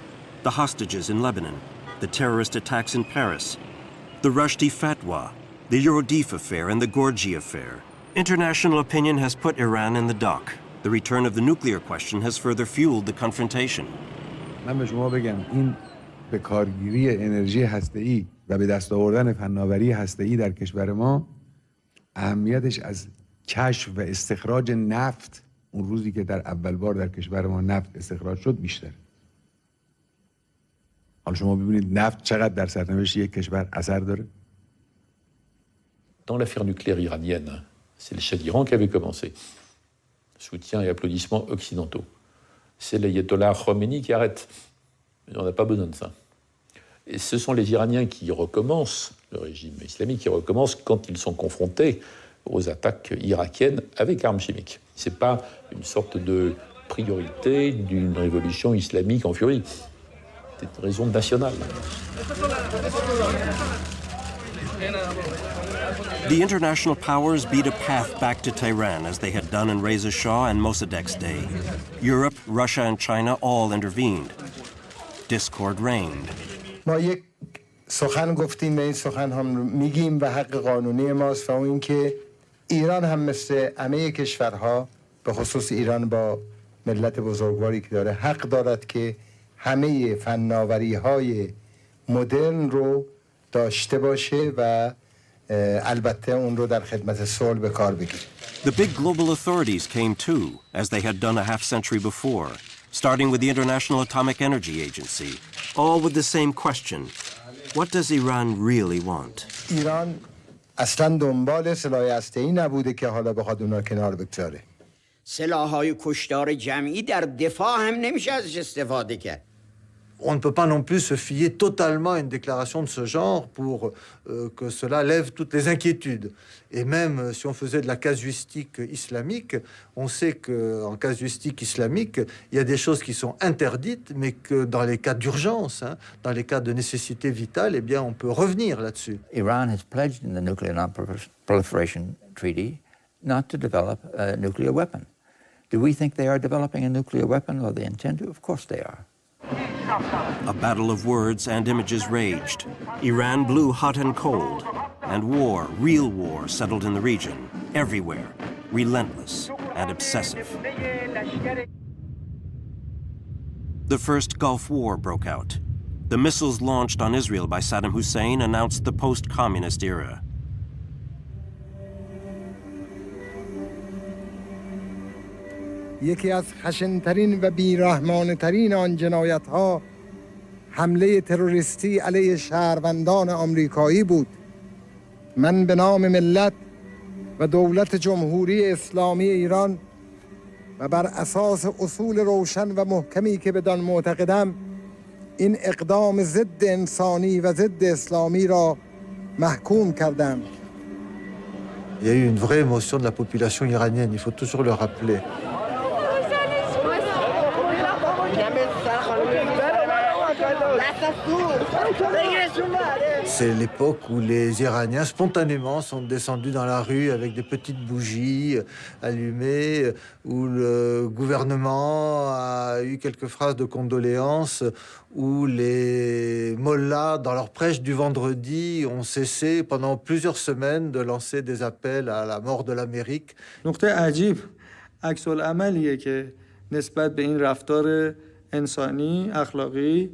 Speaker 2: The hostages in Lebanon, the terrorist attacks in Paris, the Rushdie Fatwa, the Eurodif affair and the Gorgi affair. International opinion has put Iran in the dock. The return of the nuclear question has further fueled the confrontation.
Speaker 22: من به شما بگم این به کارگیری انرژی هسته‌ای و به دست آوردن فناوری هسته‌ای در کشور ما اهمیتش از کشف و استخراج نفت اون روزی که در اول بار در کشور ما نفت استخراج شد بیشتر. حالا شما ببینید نفت چقدر در سرنوشت یک کشور اثر داره.
Speaker 17: Dans l'affaire nucléaire iranienne, c'est le Shah d'Iran qui avait commencé. Soutien et applaudissements occidentaux. C'est l'ayatollah Khomeini qui arrête. On n'a pas besoin de ça. Et ce sont les Iraniens qui recommencent, le régime islamique qui recommence quand ils sont confrontés aux attaques irakiennes avec armes chimiques. Ce n'est pas une sorte de priorité d'une révolution islamique en furie. C'est une raison nationale.
Speaker 2: The international powers beat a path back to Tehran as they had done in Reza Shah and Mossadegh's day. Europe, Russia, and China all intervened. Discord reigned.
Speaker 1: ما یک سخن گفتیم و این سخن هم میگیم و حق قانونی ماست و اون اینکه ایران هم مثل همه کشورها به خصوص ایران با ملت بزرگواری که داره حق دارد که همه فناوری‌های مدرن رو داشته باشه و البته اون رو در خدمت صلح به کار بگیره.
Speaker 2: The big global authorities came too, as they had done a half-century before, starting with the International Atomic Energy Agency, all with the same question: what does Iran really want?
Speaker 1: ایران اصلا دنبال سلاح هسته‌ای نبوده که حالا بخواد اونا کنار بگذاره.
Speaker 5: سلاح‌های کشتار جمعی در دفاع هم نمیشه ازش استفاده کرد.
Speaker 6: On ne peut pas non plus se fier totalement à une déclaration de ce genre pour que cela lève toutes les inquiétudes. Et même si on faisait de la casuistique islamique, on sait qu'en casuistique islamique, il y a des choses qui sont interdites, mais que dans les cas d'urgence, dans les cas de nécessité vitale, eh bien, on peut revenir là-dessus.
Speaker 10: Iran has pledged in the Nuclear Non-Proliferation Treaty not to develop a nuclear weapon. Do we think they are developing a nuclear weapon? Well, they intend to. Of course they are.
Speaker 2: A battle of words and images raged. Iran blew hot and cold, and war, real war, settled in the region, everywhere, relentless and obsessive. The first Gulf War broke out. The missiles launched on Israel by Saddam Hussein announced the post-communist era.
Speaker 1: یکی از خشن‌ترین و بی‌رحمانه‌ترین آن جنایت‌ها حمله تروریستی علیه شهروندان آمریکایی بود. من به نام ملت و دولت جمهوری اسلامی ایران و بر اساس اصول روشن و محکمی که بدان معتقدم این اقدام ضد انسانی و ضد اسلامی را محکوم کردم.
Speaker 6: Il y a eu une vraie émotion de la population iranienne, il faut toujours le rappeler. C'est l'époque où les Iraniens spontanément sont descendus dans la rue avec des petites bougies allumées, où le gouvernement a eu quelques phrases de condoléances, où les mollahs, dans leur prêche du vendredi, ont cessé pendant plusieurs semaines de lancer des appels à la mort de l'Amérique.
Speaker 14: نقطه عجیب عکس العملیه که نسبت به این رفتار انسانی، اخلاقی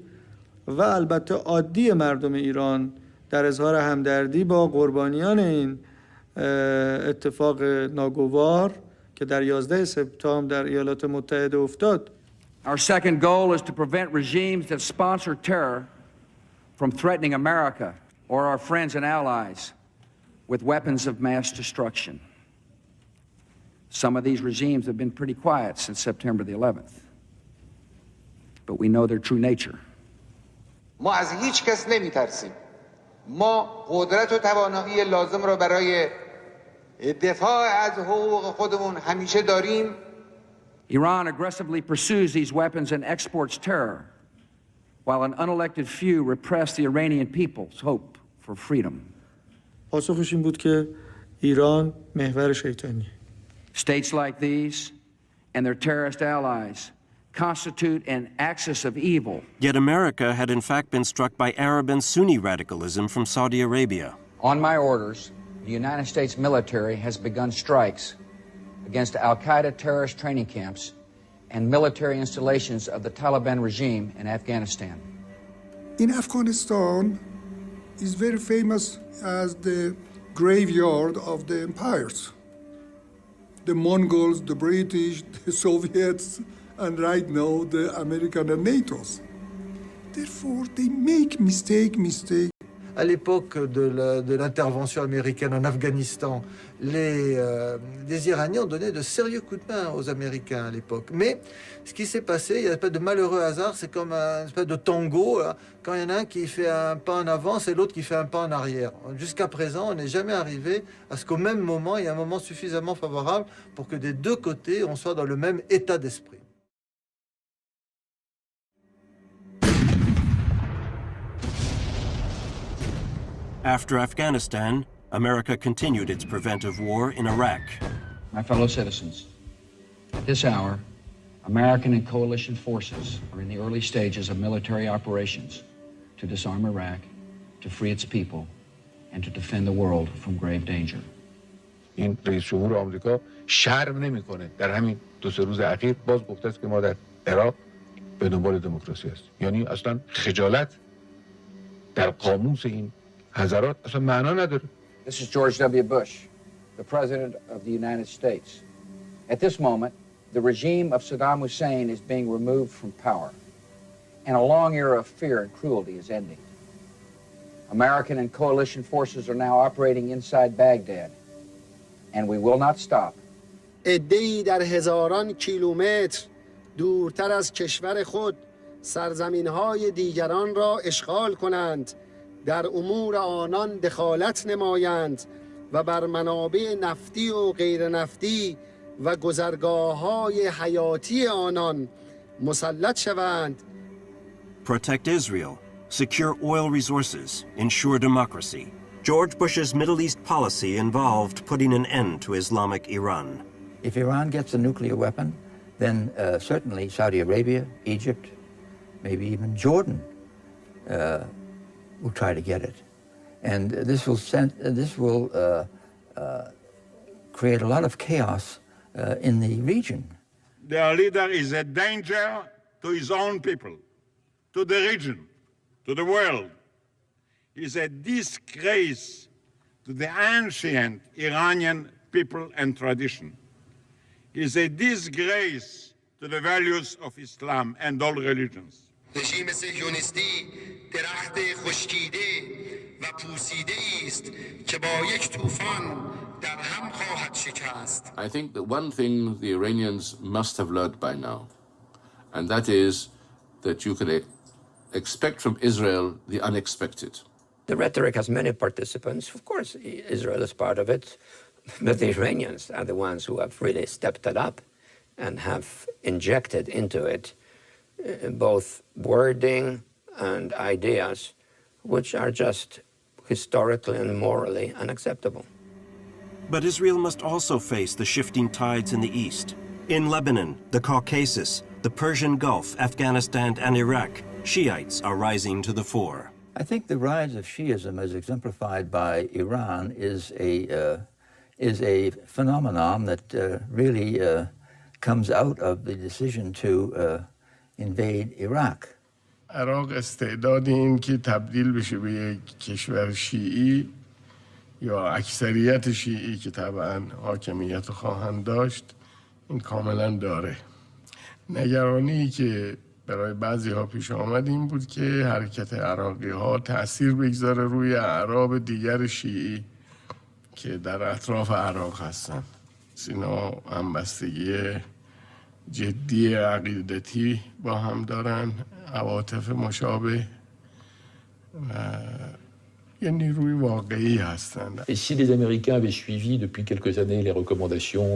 Speaker 14: و البته عادی مردم ایران در اظهار همدردی با قربانیان این اتفاق ناگوار که در 11 سپتامبر در ایالات متحده افتاد.
Speaker 18: Our second goal is to prevent regimes that sponsor terror from threatening America or our friends and allies with weapons of mass destruction. Some of these regimes have been pretty quiet since September the 11th, but we know their true nature.
Speaker 24: ما از هیچ کس نمیترسیم. ما قدرت و توانایی لازم را برای دفاع از حقوق خودمون همیشه داریم.
Speaker 18: Iran aggressively pursues these weapons and exports terror, while an unelected few repress the Iranian people's hope for freedom.
Speaker 14: پاسخش این بود که ایران محور شیطانی.
Speaker 18: States like these and their terrorist allies constitute an axis of evil.
Speaker 2: Yet America had in fact been struck by Arab and Sunni radicalism from Saudi Arabia.
Speaker 18: On my orders, the United States military has begun strikes against al-Qaeda terrorist training camps and military installations of the Taliban regime in Afghanistan.
Speaker 25: In Afghanistan is very famous as the graveyard of the empires. The Mongols, the British, the Soviets, and right now the American and NATO's. Therefore, they make mistake.
Speaker 6: À l'époque de l'intervention américaine en Afghanistan, les Iraniens ont donné de sérieux coups de main aux Américains à l'époque. Mais ce qui s'est passé, il y a une espèce de malheureux hasard, c'est comme une espèce de tango. Là. Quand il y en a un qui fait un pas en avant, c'est l'autre qui fait un pas en arrière. Jusqu'à présent, on n'est jamais arrivé à ce qu'au même moment, il y ait un moment suffisamment favorable pour que des deux côtés, on soit dans le même état d'esprit.
Speaker 2: After Afghanistan, America continued its preventive war in Iraq.
Speaker 18: My fellow citizens, at this hour, American and coalition forces are in the early stages of military operations to disarm Iraq, to free its people, and to defend the world from grave danger.
Speaker 22: این رئیس جمهور آمریکا شرم نمیکنه. در همین 2-3 روز اخیر باز گفته است که ما در عراق به دنبال دموکراسی هستیم. یعنی اصلا خجالت در قاموس این حضرات اصلا معنا نداره.
Speaker 18: This is George W. Bush, the President of the United States. At this moment, the regime of Saddam Hussein is being removed from power, and a long era of fear and cruelty is ending. American and coalition forces are now operating inside Baghdad, and we will not stop.
Speaker 3: عده‌ای در هزاران کیلومتر دورتر از کشور خود سرزمین‌های دیگران را اشغال کنند، در امور آنان دخالت نمایند و بر منابع نفتی و غیر نفتی و گذرگاه‌های حیاتی آنان مسلط شوند.
Speaker 2: Protect Israel, secure oil resources, ensure democracy. George Bush's Middle East policy involved putting an end to Islamic Iran.
Speaker 10: If Iran gets a nuclear weapon, then certainly Saudi Arabia, Egypt, maybe even Jordan will try to get it. And this will create a lot of chaos in the region.
Speaker 7: Their leader is a danger to his own people, to the region, to the world. He's a disgrace to the ancient Iranian people and tradition. He's a disgrace to the values of Islam and all religions.
Speaker 3: رژیم صهیونیستی درخت خشکیده و پوسیده است که با یک طوفان در هم خواهد شکست.
Speaker 16: I think that one thing the Iranians must have learned by now, and that is that you can expect from Israel the unexpected.
Speaker 19: The rhetoric has many participants. Of course, Israel is part of it, but the Iranians are the ones who have really stepped it up and have injected into it both wording and ideas which are just historically and morally unacceptable.
Speaker 2: But Israel must also face the shifting tides in the East. In Lebanon, the Caucasus, the Persian Gulf, Afghanistan, and Iraq, Shiites are rising to the fore.
Speaker 10: I think the rise of Shiism, as exemplified by Iran, is a phenomenon that really comes out of the decision to invade Iraq.
Speaker 20: عراق استعداد این که تبدیل بشه به یک کشور شیعی یا اکثریت شیعی که طبعا حاکمیت خواهند داشت این کاملا داره. نگرانی که برای بعضی ها پیش آمد این بود که حرکت عراقی ها تأثیر بگذاره روی اعراب دیگر شیعی که در اطراف عراق هستن. اینا همبستگی جدی عقیدتی با هم دارن، عواطف مشابه و یه نیروی واقعی هستند.
Speaker 17: Et si les Américains avaient suivi depuis quelques années les recommandations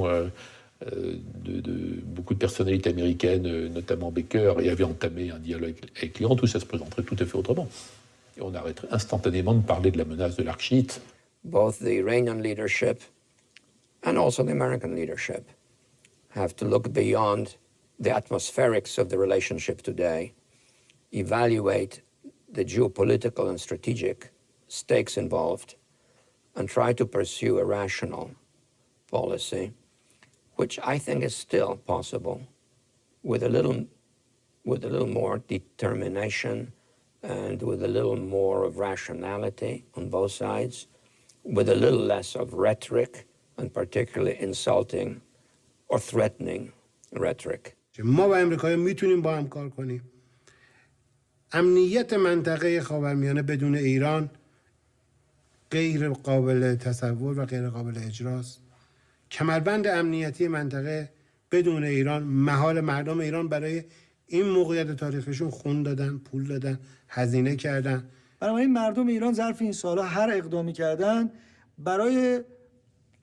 Speaker 17: de beaucoup de personnalités américaines, notamment Baker, et avaient entamé un dialogue avec l'Iran, tout ça se présenterait tout à fait autrement. Et on arrêterait instantanément de parler de la menace de l'arc chiite.
Speaker 19: Both the Iranian leadership and also the American leadership have to look beyond the atmospherics of the relationship today, evaluate the geopolitical and strategic stakes involved, and try to pursue a rational policy, which I think is still possible with a little more determination and with a little more of rationality on both sides, with a little less of rhetoric and particularly insulting or threatening rhetoric.
Speaker 21: ما و امریکایی میتونیم با هم کار کنیم. امنیت منطقه خاورمیانه بدون ایران غیر قابل تصور و غیر قابل اجراست. کمربند امنیتی منطقه بدون ایران محال. مردم ایران برای این موقعیت تاریخیشون خون دادن، پول دادن، هزینه کردن.
Speaker 23: بنابراین مردم ایران ظرف این سالها هر اقدامی کردن برای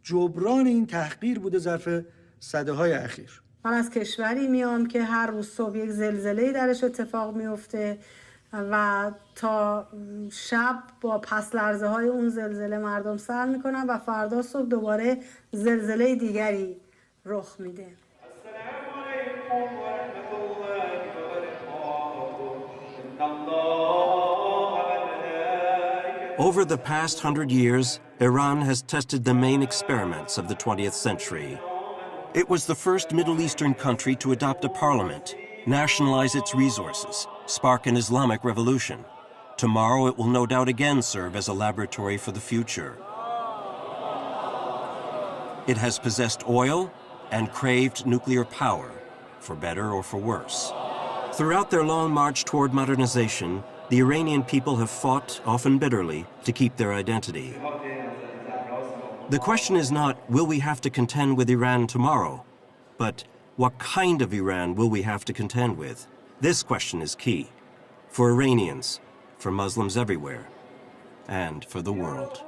Speaker 23: جبران این تحقیر بوده ظرف سده‌های اخیر.
Speaker 26: من از کشوری میام که هر روز صبح یک زلزله‌ای درش اتفاق میفته
Speaker 4: و تا شب با پس لرزه های اون زلزله مردم سر میکنن و فردا صبح دوباره زلزله دیگری رخ میده.
Speaker 2: Over the past 100 years, Iran has tested the main experiments of the 20th century. It was the first Middle Eastern country to adopt a parliament, nationalize its resources, spark an Islamic revolution. Tomorrow it will no doubt again serve as a laboratory for the future. It has possessed oil and craved nuclear power, for better or for worse. Throughout their long march toward modernization, the Iranian people have fought, often bitterly, to keep their identity. The question is not, will we have to contend with Iran tomorrow? But what kind of Iran will we have to contend with? This question is key for Iranians, for Muslims everywhere, and for the world.